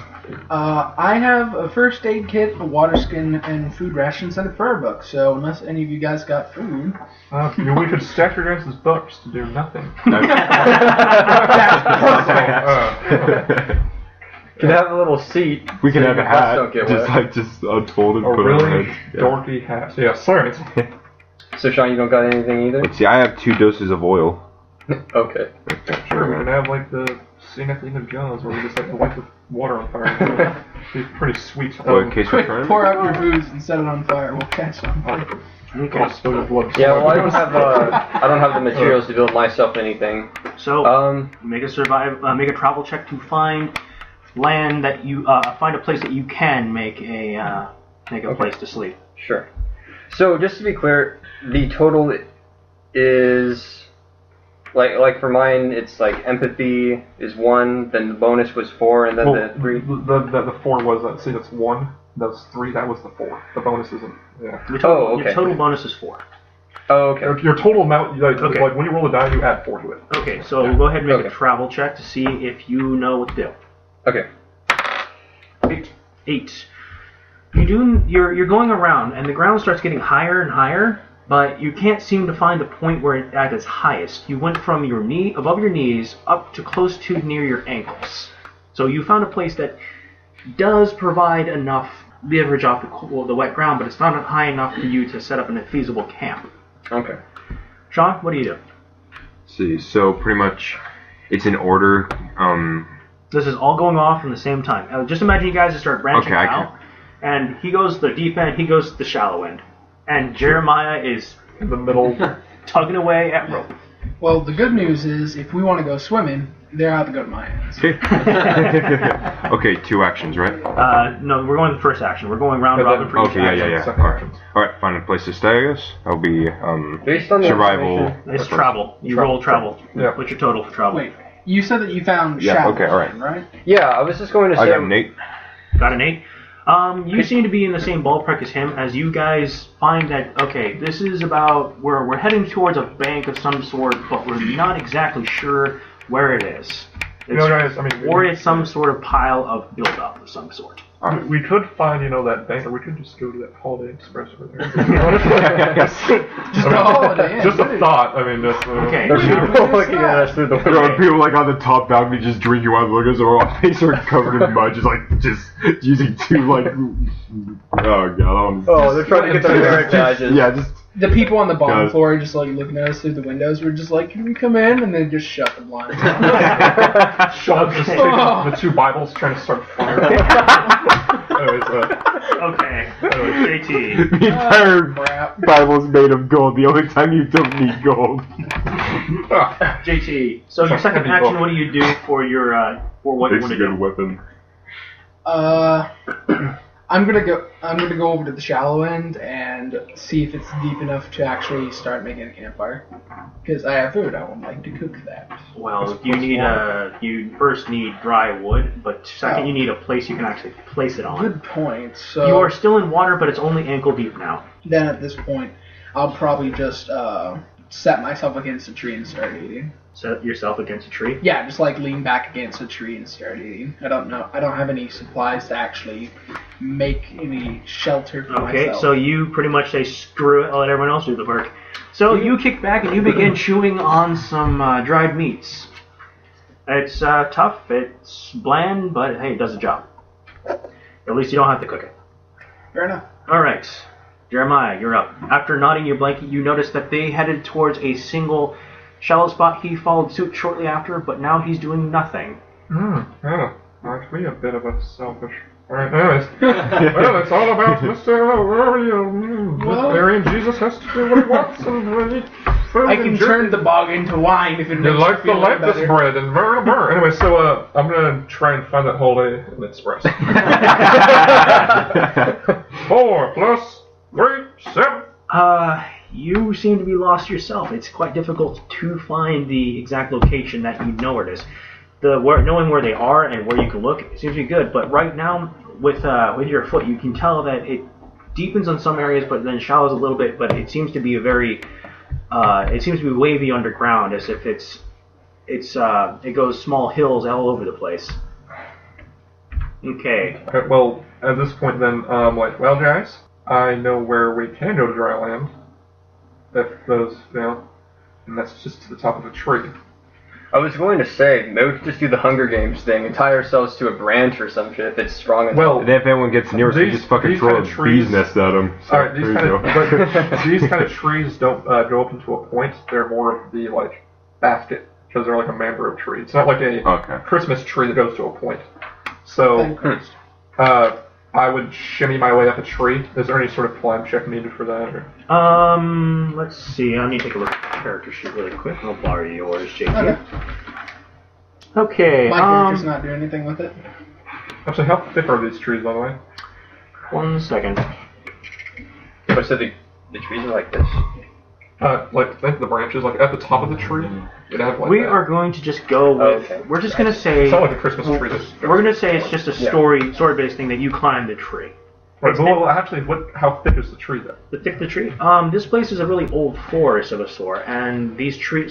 I have a first aid kit, a water skin, and food rations, and a prayer book. So unless any of you guys got food, We could stack your guys' books to do nothing. Can have a little seat. We can so have your a butts hat, don't get just wet. just unfolded, A put really on our heads. Yeah. dorky hat. So, yeah, sorry. So Sean, you don't got anything either? Let's see, I have 2 doses of oil. Okay. Sure, we're gonna have like the scene at the end of Jones where we just like light the water on fire. Be pretty sweet. Well, in case we're quick, trying. pour out your booze and set it on fire. We'll catch them. I'll spill your blood. Yeah, well, I don't have the materials to build myself anything. So make a travel check to find land that you find a place that you can make a place to sleep. Sure. So just to be clear, the total is like for mine, it's like empathy is 1, then the bonus was 4, and then the 3. The 4 was see that's 1. That's 3. That was the 4. The bonus isn't. Yeah. Your total okay. Your total bonus is 4. Oh, okay. Your total amount, Okay. like when you roll a die, you add 4 to it. Okay, so go ahead and make Okay. a travel check to see if you know what to do. Okay. 8. You're going around, and the ground starts getting higher and higher, but you can't seem to find the point where it's at its highest. You went from above your knees up to close to near your ankles. So you found a place that does provide enough leverage off the wet ground, but it's not high enough for you to set up a feasible camp. Okay. Sean, what do you do? See, so pretty much it's in order. This is all going off in the same time. Just imagine you guys just start branching Okay, out, and he goes the deep end, he goes the shallow end, and Jeremiah is In the middle. tugging away at rope. Well, the good news is, if we want to go swimming, they're out to go to my hands. Okay, 2 actions, right? No, we're going the first action. We're going round robin for each Okay, action. yeah. Second Alright. action. Alright, find a place to stay, I guess. That'll be Based on the survival. information- It's travel. You roll travel. Yeah. What's your total for travel? Wait, you said that you found Yeah, shallow, okay, alright. right? Yeah, I was just going to say. I got an 8. Got an 8. You seem to be in the same ballpark as him, as you guys find that, okay, this is about, we're heading towards a bank of some sort, but we're not exactly sure where it is. Guys, I mean, Or it's some sort of pile of buildup of some sort. we could find, that bank, or we could just go to that Holiday Express over there. Just a Holiday Inn. Just a thought. I mean, just. Okay. There's people looking at us through the There are window. people like on the top balcony just drinking wine, looking at our face are covered in mud, just using 2 like. Oh god, Oh, they're trying to get their merit badges. yeah, just The people on the bottom Guys. floor are just like looking at us through the windows. We're just like, can we come in? And then just shut the blinds. Sean's just taking the 2 Bibles, trying to start fire. Anyways, Okay. JT. the entire Crap. Bible's made of gold. The only time you don't need gold. JT. So your second Heavy action, book. what do you do for your for what you Takes want a to good do? weapon. I'm gonna go over to the shallow end and see if it's deep enough to actually start making a campfire. Because I have food, I would like to cook that. Well, you first need dry wood, but second you need a place you can actually place it on. Good point. So You are still in water, but it's only ankle deep now. then at this point, I'll probably just set myself against a tree and start eating. Set yourself against a tree. Yeah, just like lean back against a tree and start eating. I don't have any supplies to actually make any shelter for Okay, myself. so you pretty much say, screw it, I'll let everyone else do the work. So you kick back and you begin chewing on some dried meats. It's tough, it's bland, but hey, it does the job. At least you don't have to cook it. Fair enough. Alright, Jeremiah, you're up. After nodding your blanket, you notice that they headed towards a single shallow spot. He followed suit shortly after, but now he's doing nothing. Yeah, actually a bit of a selfish. Alright, anyways. Well, it's all about Mr. Well- Mary and Jesus has to do what he wants and eat food I and can drink. turn the bog into wine if it You makes like you the feel lifeless better. bread and burr. Anyway, so I'm gonna try and find that Holiday Inn Express. 4 plus 3, 7. You seem to be lost yourself. It's quite difficult to find the exact location that you know where it is. Knowing where they are and where you can look, it seems to be good. But right now, with your foot, you can tell that it deepens on some areas, but then shallows a little bit. But it seems to be wavy underground, as if it goes small hills all over the place. Okay. Okay, well, at this point then, well guys, I know where we can go to dry land. If those, and that's just to the top of a tree. I was going to say, maybe we could just do the Hunger Games thing and tie ourselves to a branch or some shit if it's strong enough. Well, And if anyone gets near us, we just fucking these throw kind a of trees- bee's nest at them. So, Alright, these there kind you of go. these kind of trees don't go up into a point. They're more of the basket because they're like a mangrove tree. It's not like a Okay. Christmas tree that goes to a point. So Thank Christ. I would shimmy my way up a tree. Is there any sort of climb check needed for that? Or? Let's see. I need to take a look at the character sheet really quick. I'll borrow yours, JT. Okay. Okay. My character's not doing anything with it. Actually, how thick are these trees, by the way? 1 second. I said the trees are like this. Think the branches, at the top of the tree. It'd have We that. are going to just go with. Okay. We're just going to say. It's not like a Christmas tree. We're going to say it's just a story-based thing that you climb the tree. Right. Well, actually, how thick is the tree then? The thick the tree? This place is a really old forest of a sort, and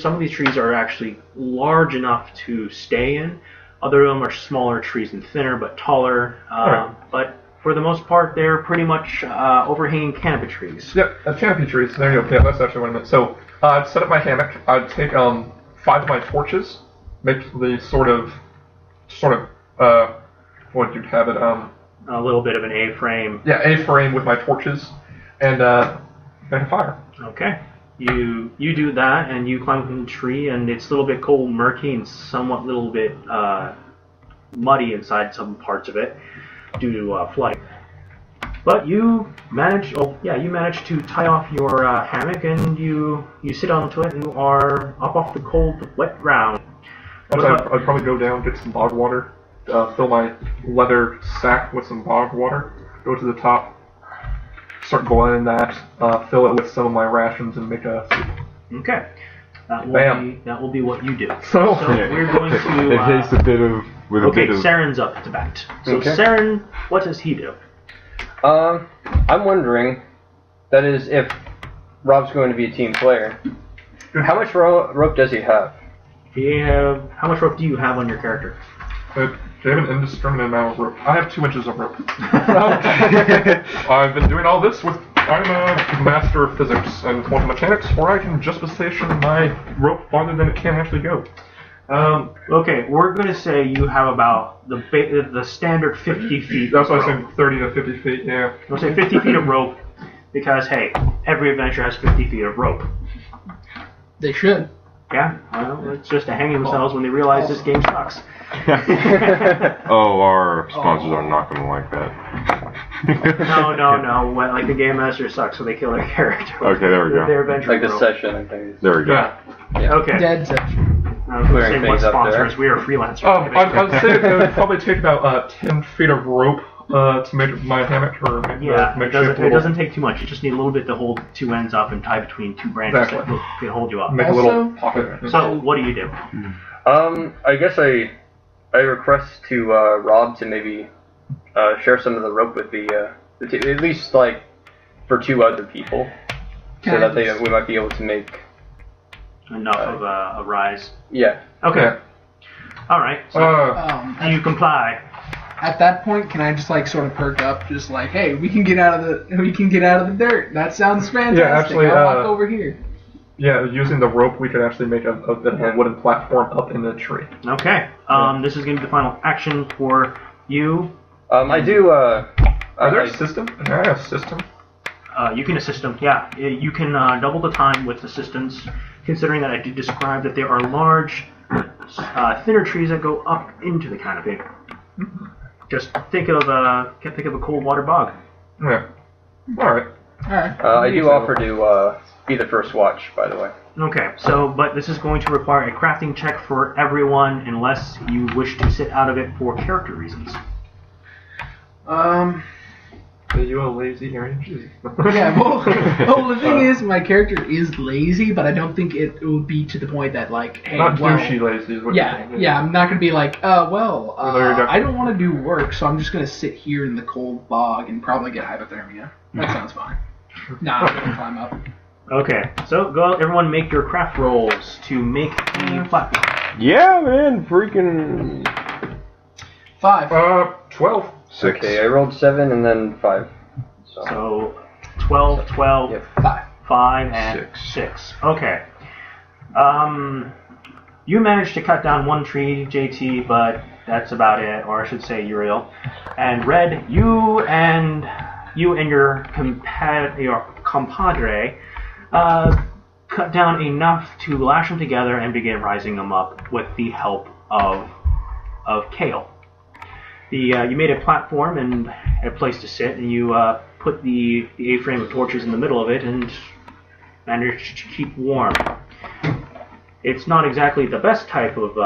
some of these trees are actually large enough to stay in. Other of them are smaller trees and thinner, but taller. Right. But for the most part, they're pretty much overhanging canopy trees. Yep, canopy trees. There you go. Yeah, that's actually what I meant. So I'd set up my hammock. I'd take 5 of my torches, make the sort of what you'd have it A little bit of an A-frame. Yeah, A-frame with my torches, and make a fire. Okay. You do that, and you climb up in the tree, and it's a little bit cold, murky, and somewhat little bit muddy inside some parts of it due to flooding. But you manage to tie off your hammock, and you sit onto it, and you are up off the cold, wet ground. I'd probably go down, get some bog water, fill my leather sack with some bog water, go to the top, start boiling that, fill it with some of my rations, and make a soup. Okay. Bam. That will be what you do. So we're going to... it tastes a bit of... Saren's up to bat. So Okay. Saren, what does he do? I'm wondering, that is, if Rob's going to be a team player, how much rope does he have? How much rope do you have on your character? They have an indiscriminate amount of rope. I have 2 inches of rope. I've been doing all this with... I'm a master of physics and quantum mechanics, or I can just position my rope farther than it can actually go. Okay, we're going to say you have about the standard 50 feet. That's why of I rope. said 30 to 50 feet, yeah. We'll say 50 feet of rope, because, hey, every adventure has 50 feet of rope. They should. Yeah, well, it's just to hang themselves when they realize this game sucks. Oh, our sponsors are not going to like that. No. Well, like the game master sucks, so they kill their character. Okay, there we go. Their adventure Like the rope. session and things. There we go. Yeah. Okay. Dead section. I was going to Clearing say what things up sponsors. there. We are freelancers. I'd say it would probably take about 10 feet of rope to make my hammock, or make it doesn't take too much. You just need a little bit to hold 2 ends up and tie between 2 branches Exactly. that can hold you up. make a little pocket. So, what do you do? I guess I request to Rob to maybe share some of the rope with the at least like for 2 other people, so that we might be able to make Enough of a rise. Yeah. Okay. Yeah. All right. So, do you comply? At that point, can I just like sort of perk up, just like, hey, we can get out of the dirt. That sounds fantastic. Yeah, actually, I'll walk over here. Yeah, using the rope, we could actually make a bit of a wooden platform up in the tree. Okay. This is going to be the final action for you. I do. Are there a system? Can I have a system? You can assist them. Yeah, you can double the time with assistance, considering that I did describe that there are large, thinner trees that go up into the canopy. Just think of a cold water bog. Yeah. All right. Alright. I do offer to be the first watch, by the way. Okay, so, but this is going to require a crafting check for everyone unless you wish to sit out of it for character reasons. Are you a lazy orange? Yeah, well, the thing is, my character is lazy, but I don't think it would be to the point that, like, hey, Not well... douchey lazy is what Yeah, you're saying. yeah, I'm not going to be like, Well, there you go. I don't want to do work, so I'm just going to sit here in the cold bog and probably get hypothermia. That sounds fine. Nah, I'm going to climb up. Okay, so go everyone make your craft rolls to make the platform. Yeah, man, freaking 5. 12. 6. Okay, I rolled 7 and then 5. So 12, 12, Yep. 5, and 6. Okay. You managed to cut down one tree, JT, but that's about it, or I should say Uriel. And Red, you and your compadre cut down enough to lash them together and begin rising them up with the help of Kale. You made a platform and a place to sit, and you put the A-frame of torches in the middle of it and managed to keep warm. It's not exactly the best type of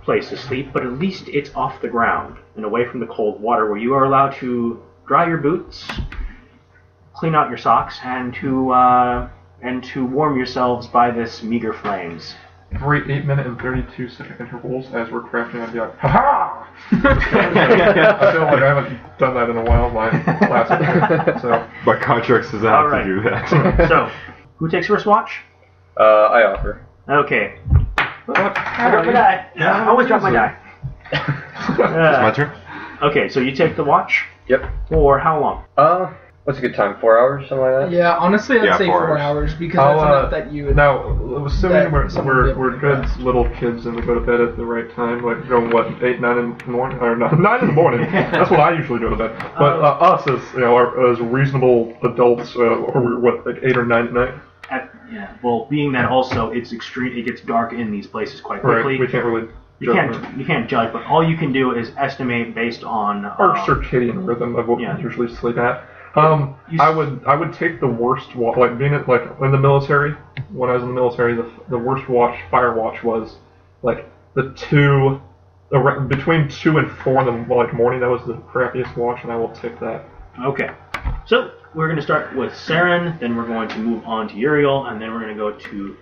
place to sleep, but at least it's off the ground and away from the cold water, where you are allowed to dry your boots, clean out your socks, and to warm yourselves by this meager flames. every 8-minute and 32-second intervals as we're crafting, I'd be like, ha-ha! I feel like I haven't done that in a while, my classic. So. My contract says I have to do that. So, who takes first watch? I offer. Okay. I dropped my die. I always drop my die. It's my turn? Okay, so you take the watch? Yep. For how long? What's a good time? 4 hours, something like that? Yeah, honestly, I'd say 4 4 hours because that's enough that you would. Now, assuming that we're good little kids and we go to bed at the right time, like going what 8, 9 in the morning, or 9 in the morning. That's when I usually go to bed. But us as as reasonable adults, we're what like 8 or 9 at night. Yeah. Well, being that also it's extreme, it gets dark in these places quite quickly. Right. We can't really. You can't judge, but all you can do is estimate based on our circadian rhythm of what we usually sleep at. I would take the worst watch, like being at, like in the military. When I was in the military, the worst fire watch was like between 2 and 4 in the morning. That was the crappiest watch, and I will take that. Okay, so we're going to start with Esteren, then we're going to move on to Uriel, and then we're going to go to.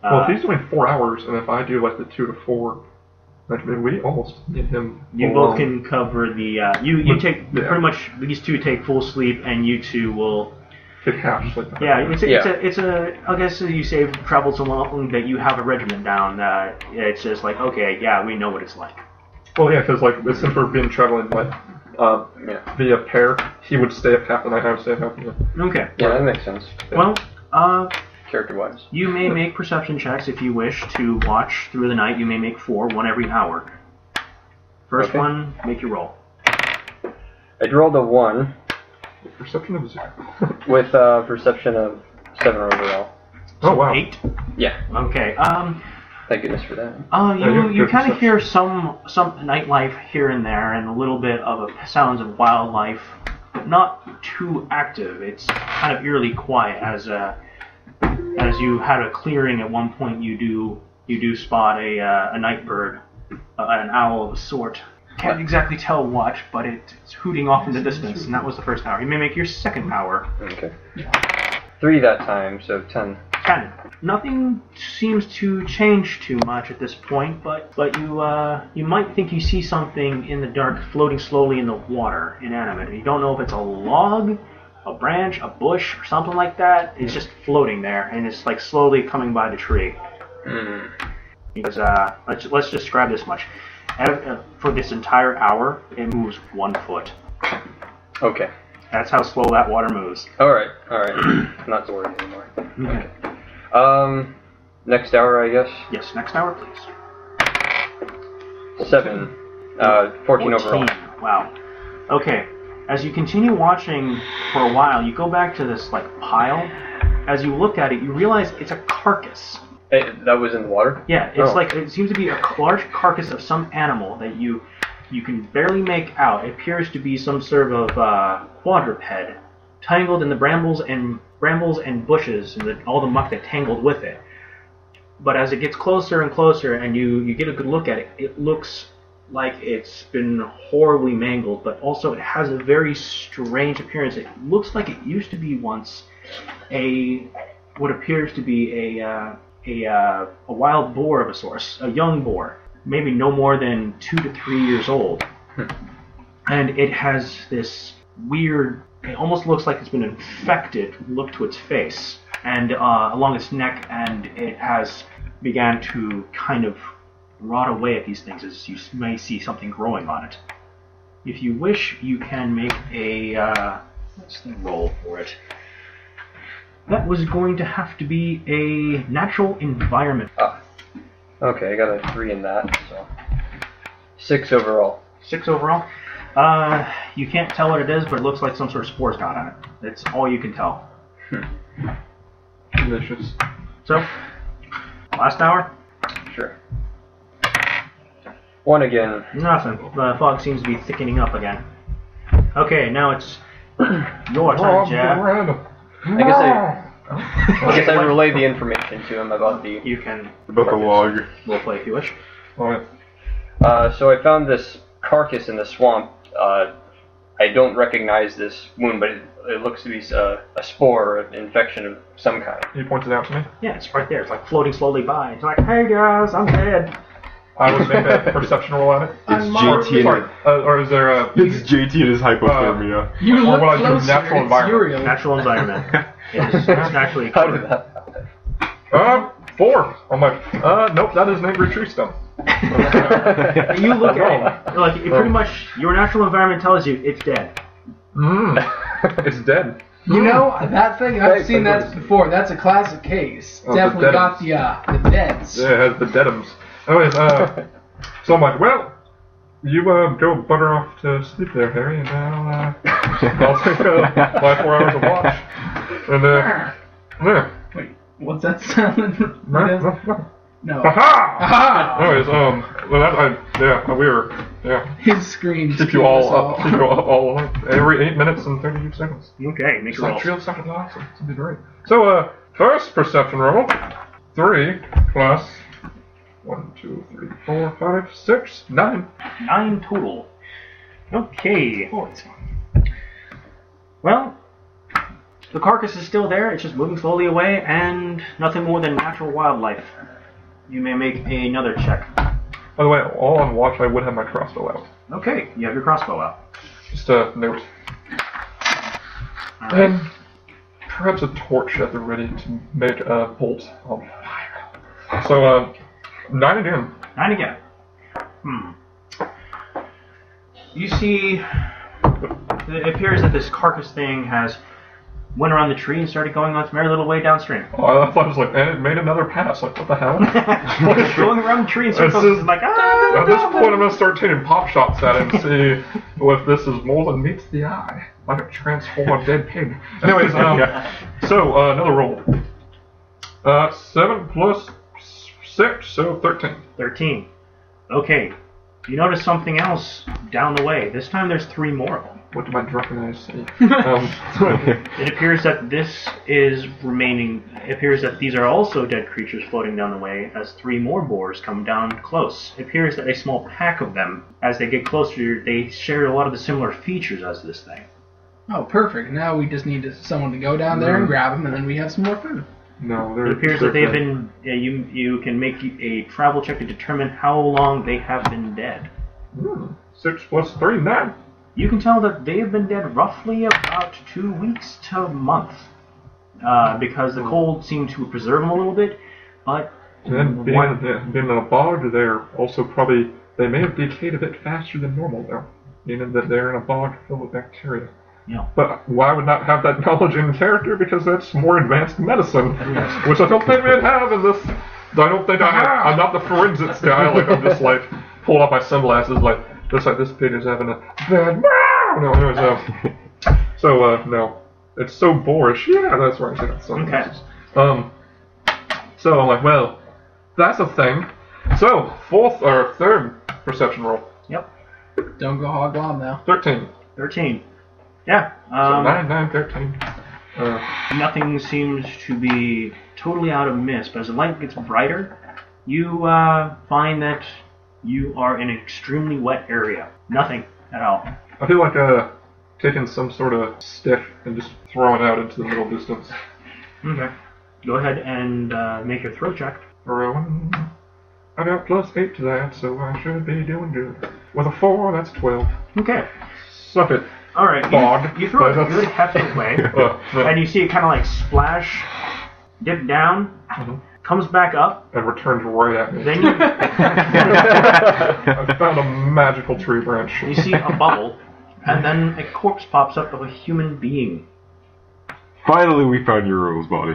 Well, if he's doing 4 hours, and if I do like the 2 to 4. Like, we almost get him. You both can cover the. You take pretty much these two take full sleep, and you two will take half sleep. Yeah, it's a. I guess you say traveled so long that you have a regiment down. It's just like okay, yeah, we know what it's like. Well, yeah, because like since we've been traveling like via pair, he would stay up half the night, I would stay up half the night. Okay. Yeah, that makes sense. Well, character-wise. You may make perception checks if you wish to watch through the night. You may make 4, 1 every hour. First one, make your roll. I rolled a 1. Perception of 0. With perception of 7 overall. Oh wow. 8? Yeah. Okay. Thank goodness for that. You kind of hear some nightlife here and there, and a little bit of sounds of wildlife, but not too active. It's kind of eerily quiet as you had a clearing at one point. You do spot a night bird, an owl of a sort. Can't exactly tell what, but it's hooting off in the distance, and that was the first hour. You may make your second hour. Okay. 3 that time, so 10. 10. Nothing seems to change too much at this point, but you might think you see something in the dark floating slowly in the water, inanimate. You don't know if it's a log, a branch, a bush, or something like that. It's just floating there, and it's like slowly coming by the tree. Because let's just describe this much. For this entire hour, it moves 1 foot. Okay. That's how slow that water moves. Alright. Not to worry anymore. Okay. Next hour, I guess? Yes, next hour, please. 7. 14 overall. Wow. Okay. As you continue watching for a while, you go back to this pile. As you look at it, you realize it's a carcass. That was in the water? Yeah, it's it seems to be a large carcass of some animal that you can barely make out. It appears to be some sort of quadruped, tangled in the brambles and bushes and all the muck that tangled with it. But as it gets closer and closer, and you get a good look at it, it looks like it's been horribly mangled, but also it has a very strange appearance. It looks like it used to be once what appears to be a wild boar of a sort, a young boar, maybe no more than 2 to 3 years old. And it has this weird, it almost looks like it's been infected look to its face and along its neck, and it has began to kind of rot away at these things, as you may see something growing on it. If you wish, you can make a what's the roll for it? That was going to have to be a natural environment. Okay, I got a 3 in that, so 6 overall. 6 overall? You can't tell what it is, but it looks like some sort of spores got on it. That's all you can tell. Delicious. So, last hour? Sure. 1 again. Nothing. The fog seems to be thickening up again. Okay, now it's your turn, Jab. I guess I relay the information to him about the... You can... About the log. We'll play if you wish. Alright. So I found this carcass in the swamp. I don't recognize this wound, but it looks to be a spore or an infection of some kind. He points it out to me. Yeah, it's right there. It's like floating slowly by. It's like, hey guys, I'm dead. I would make a perception roll at it. It's JT. Or is there a... It's JT and his hypothermia. You Or look what I do, closer. natural It's environment. Uriel. Natural environment. It's naturally How did occurring. that happen? 4. I'm like, nope, that is an angry tree stump. You look at it, like, it pretty much, your natural environment tells you it's dead. It's dead. You know, that thing, I've seen that before. That's a classic case. Oh, Definitely the got the deads. Yeah, it has the deadums. Anyways, so I'm like, well, you go butter off to sleep there, Harry, and I'll take my 4 hours of watch. And yeah. Wait, what's that sound? No. Aha! Aha! Anyways, well, we were, His screams. keep you all up, every 8 minutes and 32 seconds. Okay, make It's a like roll. real second loss. It's gonna be great. So, first perception roll, 3 plus 1, 2, 3, 4, 5, 6, 9. 9 total. Okay. Oh, it's fine. Well, the carcass is still there. It's just moving slowly away, and nothing more than natural wildlife. You may make another check. By the way, all on watch, I would have my crossbow out. Okay, you have your crossbow out. Just a note. All right. And perhaps a torch at the ready to make a bolt on fire. So, 9 again. 9 again. You see, it appears that this carcass thing has went around the tree and started going on its merry little way downstream. Oh, I thought it was like, and it made another pass. Like, what the hell? Going around the tree in circles, This is- it's like, At this point, I'm gonna start taking pop shots at it and see if this is more than meets the eye, like a transformed dead pig. Anyways, so another roll. 7 plus 6, so 13. 13. Okay. You notice something else down the way. This time there's 3 more of them. What do my drunken eyes see? It appears that this is remaining. It appears that these are also dead creatures floating down the way as 3 more boars come down close. It appears that a small pack of them, as they get closer, they share a lot of the similar features as this thing. Oh, perfect. Now we just need someone to go down there and grab them, and then we have some more food. No, It appears that they have been. You can make a travel check to determine how long they have been dead. 6 plus 3, 9. You can tell that they have been dead roughly about 2 weeks to a month, because the cold seemed to preserve them a little bit. But And being in a bog, they're also probably, they may have decayed a bit faster than normal though, meaning that they're in a bog filled with bacteria. Yeah. But why would not have that knowledge in character? Because that's more advanced medicine, which I don't think we'd have in this. I don't think I'm not the forensics guy. Like I'm just like pulling up my sunglasses, like looks like this pig is having a bad. No, anyways, no, it's so boorish. Yeah, that's right. I got sunglasses. So I'm like, well, that's a thing. So third perception roll. Yep. Don't go hog wild now. 13. 13. Yeah. So 9, 13. Nothing seems to be totally out of miss, but as the light gets brighter, you find that you are in an extremely wet area. Nothing at all. I feel like taking some sort of stick and just throwing it out into the middle distance. Okay. Go ahead and make your throw check. Throwing. I got plus 8 to that, so I should be doing good. With a 4, that's 12. Okay. Suck it. All right. Bog. You throw it a good hefty way, and you see it kind of like splash, dip down, comes back up, and returns right at me. then you I found a magical tree branch. you see a bubble, and then a corpse pops up of a human being. Finally, we found your Rose body.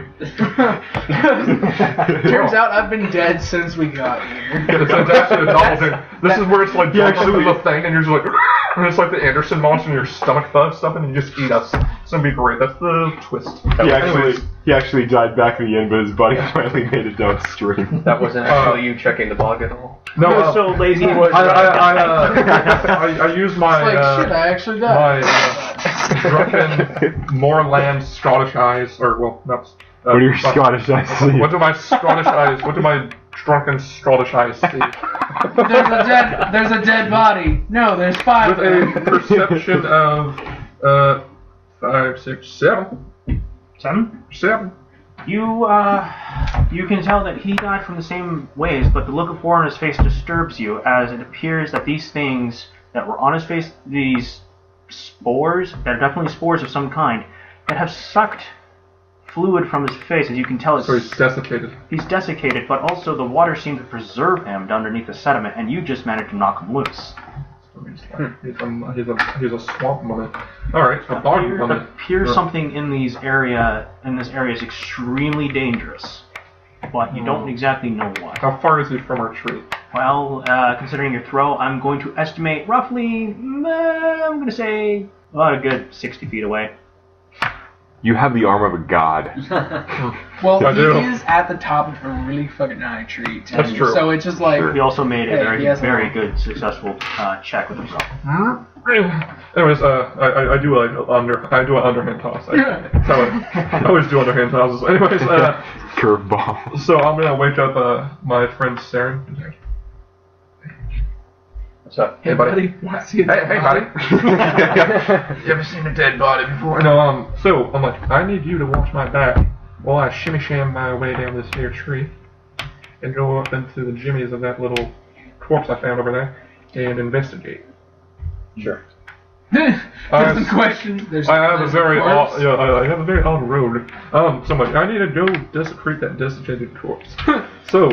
Turns out I've been dead since we got here. It's actually a double thing. This is where it's like actually the thing, and you're just like, and it's like the Anderson monster, and your stomach thuds stuff, and you just eat us. It's gonna be great. That's the twist. He actually died back in the end, but his buddy finally made it downstream. That wasn't actually you checking the bog at all. No, You were so lazy. I used my It's like, shit, I actually died. my drunken Moorland Scottish eyes, or well, not. What are your Scottish eyes? What do my Scottish eyes? What do my drunken Scottish iced tea. There's a dead body. No, there's 5. With a perception of 5, 6, 7. 7? 7. You can tell that he died from the same ways, but the look of horror on his face disturbs you, as it appears that these things that were on his face, these spores, that are definitely spores of some kind, that have sucked fluid from his face, as you can tell. So he's desiccated. He's desiccated, but also the water seemed to preserve him underneath the sediment, and you just managed to knock him loose. He's a swamp mummy. Alright, a bog mummy. It appears something in this area is extremely dangerous, but you don't exactly know what. How far is he from our tree? Well, considering your throw, I'm going to estimate roughly, I'm going to say, a good 60 feet away. You have the arm of a god. Well, I do. he is at the top of a really fucking high tree, too. That's true. So it's just like... He also made a Hey, he has very a- good, successful check with himself. Anyways, I do an underhand toss. I always do underhand tosses. Anyways, Curveball. so I'm gonna wake up my friend Esteren. What's up? Hey, buddy. Want to see that Hey, body? buddy. You ever seen a dead body before? No, so I'm like, I need you to watch my back while I shimmy sham my way down this here tree and go up into the jimmies of that little corpse I found over there and investigate. Sure. There's some questions. I have a very odd road. So much. I need to go desecrate that desiccated corpse. So,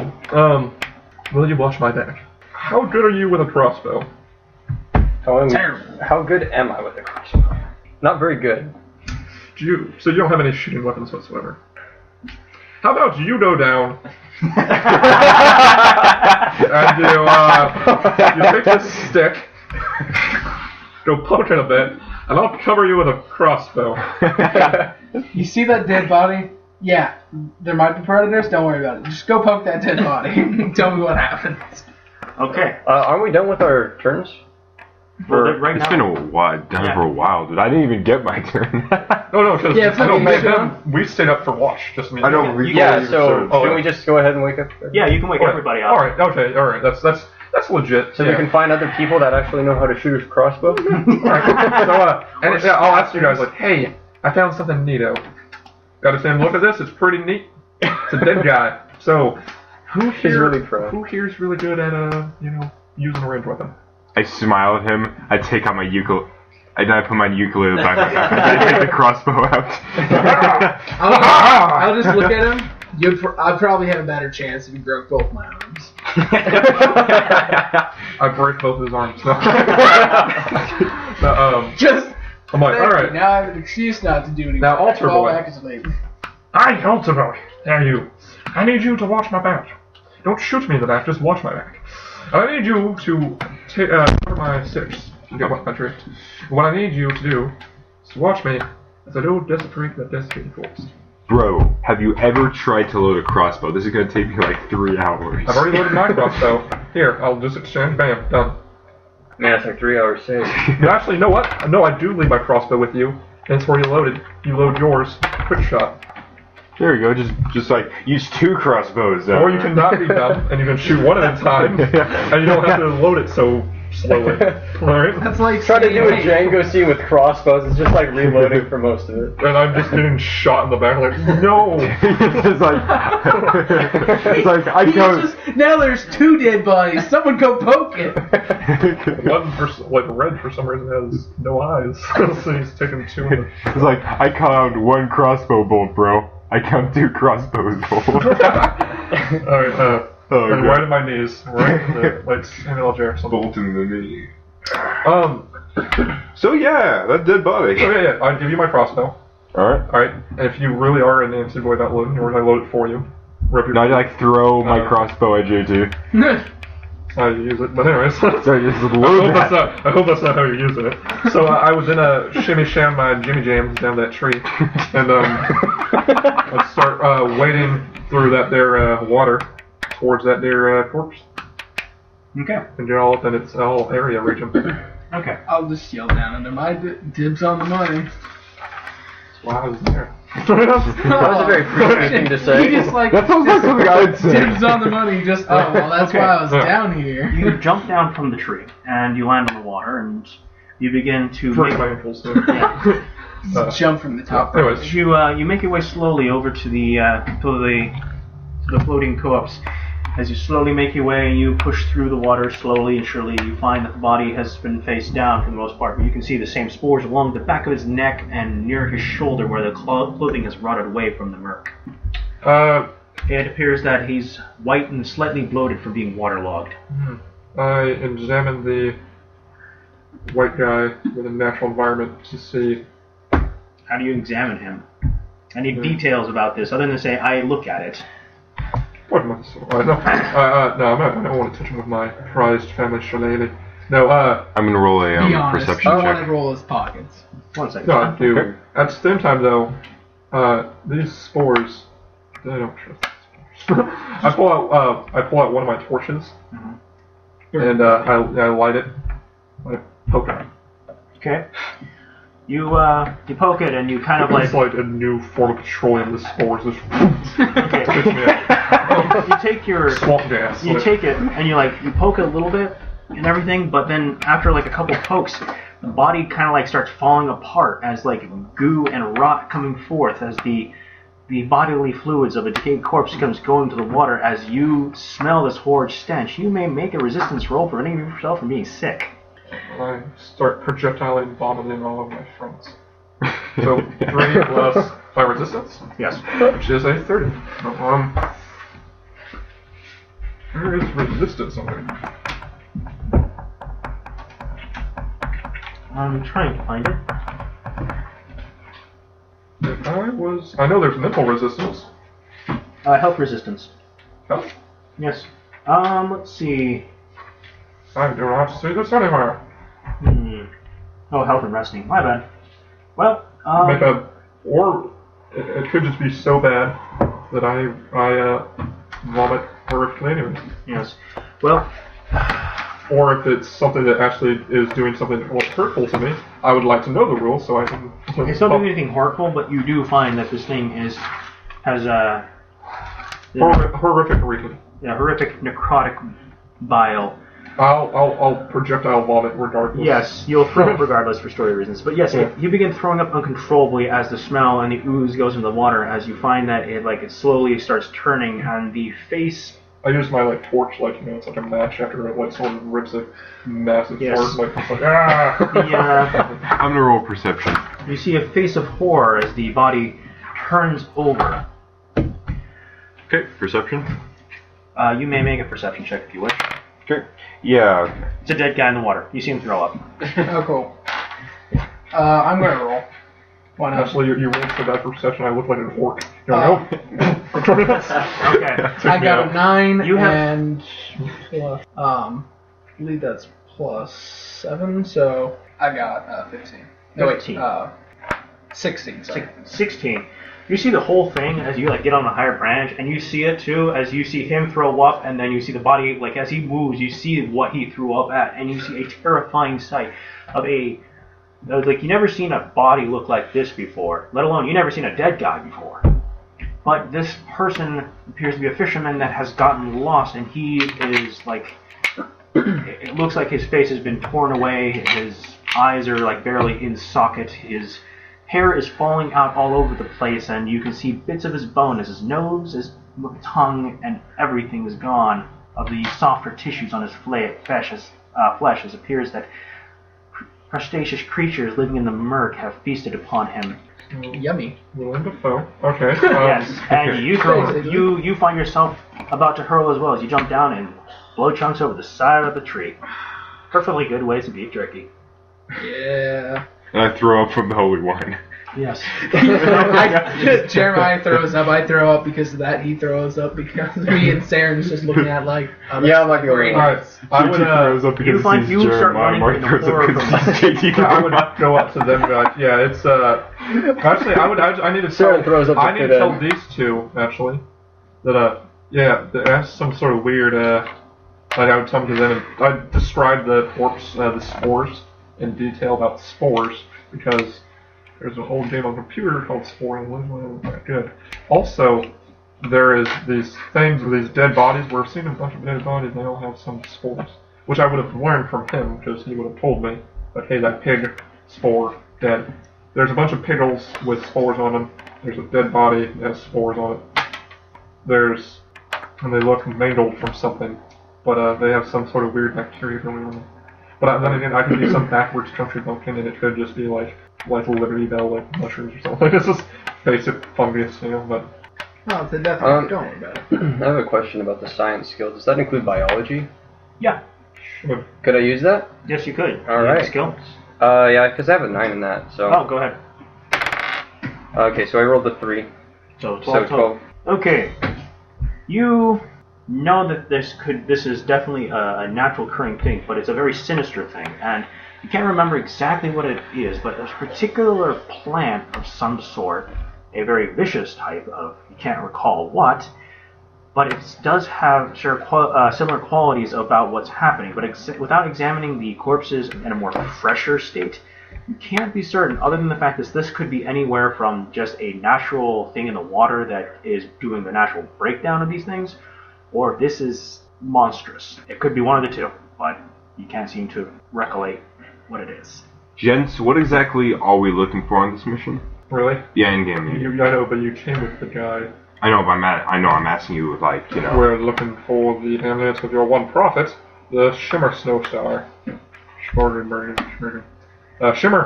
will you watch my back? How good are you with a crossbow? Terrible. How good am I with a crossbow? Not very good. So you don't have any shooting weapons whatsoever. How about you go down and you take this stick, go poke it a bit, and I'll cover you with a crossbow. You see that dead body? Yeah, there might be predators. Don't worry about it. Just go poke that dead body. Tell me what happens. Okay. Aren't we done with our turns? Well, right It's now, been a while, for a while, dude. I didn't even get my turn. No, because Yeah, it's I don't like make you them. We stayed up for watch. Just me. I know. Yeah, so Oh, can yeah. we just go ahead and wake up? yeah, you can wake everybody up. All right. Okay. All right. That's legit. So yeah. we can find other people that actually know how to shoot a crossbow? All right. So, and I'll ask you guys like, hey, I found something neato. Got to say, look at this. It's pretty neat. It's a dead guy. So, He's really pro. Who here's really good at using a range weapon? I smile at him. I take out my ukulele. And I put my ukulele back in my back. I take the crossbow out. I'll just look at him. I'd probably have a better chance if you broke both my arms. I break both his arms. No. Just. I'm like, all right. Now I have an excuse not to do anything. Now, altar Fall boy. back asleep. I altar boy. There you. I need you to watch my back. Don't shoot me in the back. Just watch my back. I need you to cover my six. You get what my drift. What I need you to do is watch me as I go desecrate that desiccated forest. Bro, have you ever tried to load a crossbow? This is going to take me like 3 hours. I've already loaded my crossbow. Here, I'll just exchange. Bam, done. Man, it's like 3 hours saved. No, actually, you know what? No, I do leave my crossbow with you. That's where you load it. You load yours. Quick shot. There you go. Just like use 2 crossbows. Or you can not be dumb and you can shoot one at a time, and you don't have to load it so slowly. Alright? That's like Try to do a Django scene with crossbows. It's just like reloading for most of it. And I'm just getting shot in the back, like, no! it's like I go. Now there's 2 dead bodies. Someone go poke it. Red for some reason has no eyes, so he's taking 2 in the... It's like I count 1 crossbow bolt, bro. I count 2 crossbows bolt. Alright, God. right at my knees, right in the, like Samuel L. Jackson. Bolt in the knee. So yeah, that dead body. yeah, I'll give you my crossbow. Alright, and if you really are an Nancy boy about loading, or I load it for you. No, I like throw my crossbow at you too. How you use it, but anyways. So just load that. I hope that's not how you're using it. So I was in a shimmy sham Jimmy Jams down that tree, and let's start wading through that there water towards that there corpse. Okay. And get all up in its whole area region. Okay. I'll just yell down under my dibs on the money. Wow, I was there. That was a very creepy thing to say. He just like That sounds like something I'd say. dibs on the money. Just that's Okay. why I was down here. You jump down from the tree and you land on the water and you begin to First make, my impulse. Jump from the top. Anyways, you make your way slowly over to the floating co-ops. As you slowly make your way, you push through the water slowly and surely. You find that the body has been face down for the most part, but you can see the same spores along the back of his neck and near his shoulder where the clothing has rotted away from the murk. It appears that he's white and slightly bloated from being waterlogged. I examined the white guy with a natural environment to see. How do you examine him? I need details about this, other than to say, I look at it. What am I so? No, I don't want to touch him with my prized family shillelagh. No, I'm gonna roll Be a honest. perception I want to check. roll his pockets. 1 second. no, I do. Okay. At the same time, though, these spores, I don't trust these spores. I pull out one of my torches, and I light it. I poke it. Okay. You poke it and you kind of It's like a new form of petroleum. The spores just Okay. push me out. You take your Swamp gas. you take it and you poke it a little bit and everything, but then after like a couple pokes, the body kind of like starts falling apart as like goo and rot coming forth as the bodily fluids of a decayed corpse comes going to the water. As you smell this horrid stench, you may make a resistance roll for preventing yourself from being sick. I start projectiling vomiting all over my fronts. So 3 plus my resistance, Yes. which is a 30. Where is resistance on there? I'm trying to find it. If I know there's mental resistance. Health resistance. Health? Yes. Let's see. I do not see this anywhere. Oh, health and resting. My bad. Well, Or it could just be so bad that I vomit horrifically anyway. yes. Well, Or if it's something that actually is doing something hurtful to me, I would like to know the rules so I can. it's not doing anything hurtful, but you do find that this thing has horrific reeking. horrific necrotic bile. I'll projectile vomit regardless. Yes, you'll throw up regardless for story reasons. But yes, you begin throwing up uncontrollably as the smell and the ooze goes into the water. As you find that it slowly starts turning, and the face. I use my torch it's like a match after someone rips a massive Yes. fart. It's like ah. I'm gonna roll perception. You see a face of horror as the body turns over. Okay, perception. You may make a perception check if you wish. Okay. Yeah. It's a dead guy in the water. You see him throw up. Oh, cool. I'm gonna roll. Why not? Actually, you rolled for that perception. I look like an orc. Okay. I got a 9 You have- and plus, I believe that's plus 7, so I got 15. No, wait, 15. 16. Sorry. 16. You see the whole thing as you get on a higher branch, and you see it too as you see him throw up, and then you see the body as he moves. You see what he threw up at, and you see a terrifying sight of you never seen a body look like this before. Let alone you never seen a dead guy before. But this person appears to be a fisherman that has gotten lost, and he is it looks like his face has been torn away. His eyes are barely in socket. His hair is falling out all over the place, and you can see bits of his bone as his nose, his tongue, and everything is gone of the softer tissues on his flesh. As appears that crustaceous creatures living in the murk have feasted upon him. Yummy. Willem Dafoe. Okay. Yes, and you find yourself about to hurl as well as you jump down and blow chunks over the side of the tree. Perfectly good ways to beef jerky. Yeah. And I throw up from the holy wine. Yes. Jeremiah throws up. I throw up because of that. He throws up because me and Saren's just looking at Yeah, I'm like the only one. Alright. I would throws up because you he find sees you start Jeremiah. running Mark in the throws up horror because he sees JT. I would go up to them and be like, yeah, it's actually I need to Sarah throws up I the need to fit tell in. these two actually that that's some sort of weird I would come to them and I'd describe the corpse, the spores in detail about the spores because There's an old game on computer called Spore, and it wasn't that good. Also, there is these things with these dead bodies. We're seeing a bunch of dead bodies, and they all have some spores, which I would have learned from him, because he would have told me that, hey, that pig, spore, dead. There's a bunch of piggles with spores on them. There's a dead body that has spores on it. And they look mangled from something, but they have some sort of weird bacteria going on. But then again, I could be some backwards country bumpkin, and it could just be like Liberty Bell, like mushrooms or something. It's just basic fungus, but... Oh, then definitely don't worry about it. I have a question about the science skill. Does that include biology? Yeah. Sure. Could I use that? Yes, you could. All You have right. Skill. Yeah, because I have a 9 in that, so... Oh, go ahead. Okay, so I rolled a 3. So 12. So 12. Okay. You know that this is definitely a natural occurring thing, but it's a very sinister thing, and you can't remember exactly what it is, but a particular plant of some sort, a very vicious type of, you can't recall what, but it does have similar qualities about what's happening, but without examining the corpses in a more fresher state, you can't be certain, other than the fact that this could be anywhere from just a natural thing in the water that is doing the natural breakdown of these things, or this is monstrous. It could be one of the two, but you can't seem to recollect what it is. Gents, what exactly are we looking for on this mission? Really? Yeah, in-game. I know, but you came with the guy. I know, but I'm asking you, like, you know... We're looking for the amulet of your one prophet, the Shimmer Snowstar. Shimmer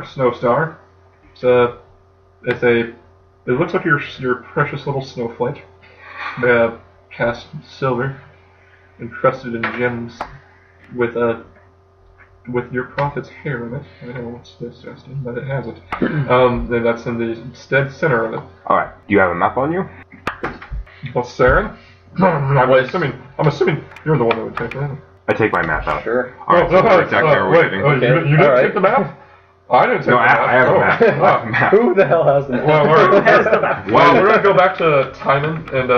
Snowstar. It looks like your precious little snowflake. Cast silver, encrusted in gems, with your prophet's hair in it. I don't know what's this, Justin, but it has it. Then that's in the dead center of it. Alright, do you have a map on you? Well, Esteren? I'm assuming you're the one that would take that. I take my map out. Sure. Alright, so where exactly are we heading? You didn't take the map? I didn't take the map. I have a map. I have a map. Who the hell has the map? Well, all right. Well, we're going to go back to Timon and...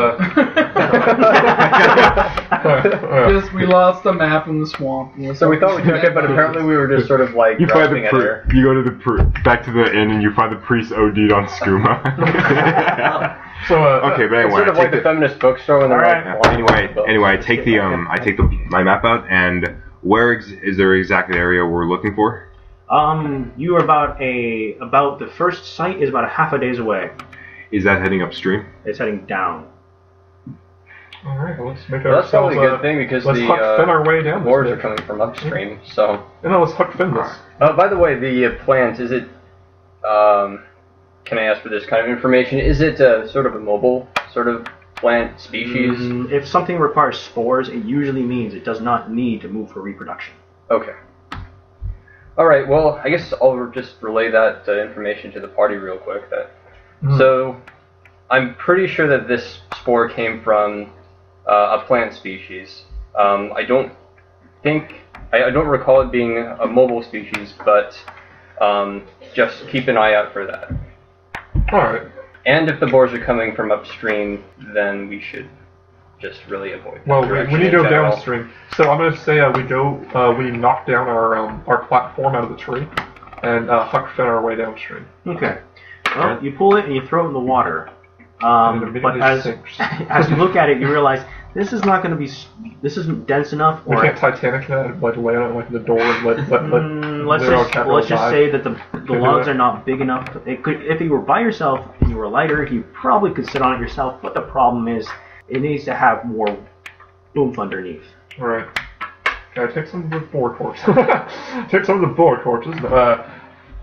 Just, we lost the map in the swamp. So we thought we took it, but apparently we were just sort of like You find grasping the at air. You go to the back to the inn and you find the priest OD'd on skooma. So, okay, but It's anyway, sort of like the feminist bookstore when they're anyway, I take I take my map out, and where is there exactly the area we're looking for? You are about the first site is about a half a day's away. Is that heading upstream? It's heading down. all right, well, let's make Well, that's ourselves... probably a good thing because let's the Huck Finn our way down this wars bit. are coming from upstream. So, let's Huck Finn this. by the way, the plant, is it? Can I ask for this kind of information? Is it sort of a mobile sort of plant species? If something requires spores, it usually means it does not need to move for reproduction. Okay. Alright, well, I guess I'll just relay that information to the party real quick. So, I'm pretty sure that this spore came from a plant species. I don't recall it being a mobile species, but just keep an eye out for that. Alright. And if the boars are coming from upstream, then we should just really avoid that. Well, we direction need to in go general. downstream. So I'm going to say we knock down our platform out of the tree, and Huck Finn our way downstream. Okay. Well, you pull it and you throw it in the water. And it But immediately sinks. as you look at it, you realize this is not going to be. This isn't dense enough. We Or can't Titanic that and lay on it like the door and let's just say that the logs are not big enough. It could, if you were by yourself and you were lighter, you probably could sit on it yourself. But the problem is, it needs to have more oomph underneath. Alright. Okay, take some of the boar corpses. Take some of the boar corpses.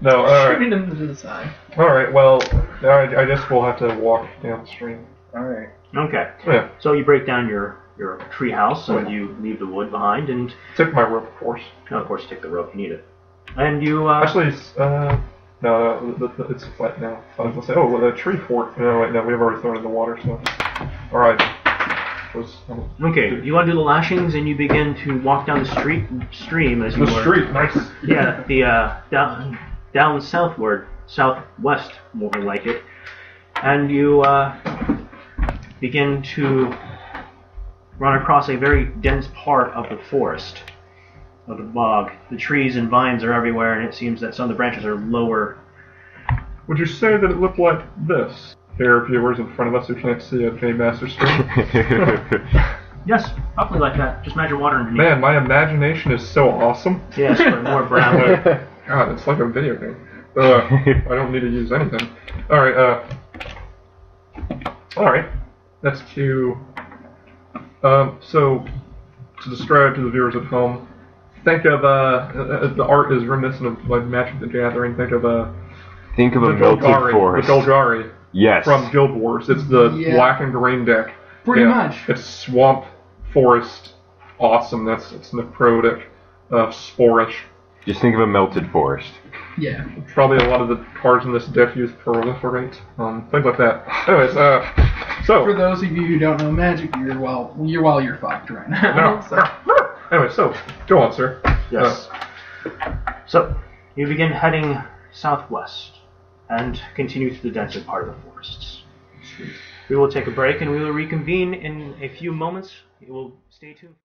No, alright. Shoot them to the side. Alright, well, I guess we'll have to walk downstream. Alright. Okay. Yeah. So you break down your tree house and you leave the wood behind, and Take my rope, of course. of course you take the rope. You need it. And you Actually, no, it's flat now. I was gonna say, oh, well, the tree fort. No, wait, no, we've already thrown it in the water, so. Alright. Okay, you want to do the lashings, and you begin to walk down the stream as you The street, nice. Yeah, the down southwest, more like it, and you begin to run across a very dense part of the forest, of the bog. The trees and vines are everywhere, and it seems that some of the branches are lower would you say that it looked like this? Here, viewers in front of us who can't see a J-Master screen. Yes, roughly like that. Just imagine water underneath. Man, my imagination is so awesome. Yes, but more brown. God, it's like a video game. I don't need to use anything. Alright, That's to... so, to describe to the viewers at home, think of, the art is reminiscent of, like, Magic the Gathering. Think of a melted forest. The Golgari. Yes. From Guild Wars. It's the black and green deck. Pretty much. It's swamp, forest, awesome. It's necrotic, sporish. Just think of a melted forest. Yeah. Probably a lot of the cards in this deck use proliferate, things like that. Anyways, so for those of you who don't know Magic, you're fucked right now. Anyway, so go on, sir. Yes. So you begin heading southwest and continue through the denser part of the forests. We will take a break and we will reconvene in a few moments. You will stay tuned.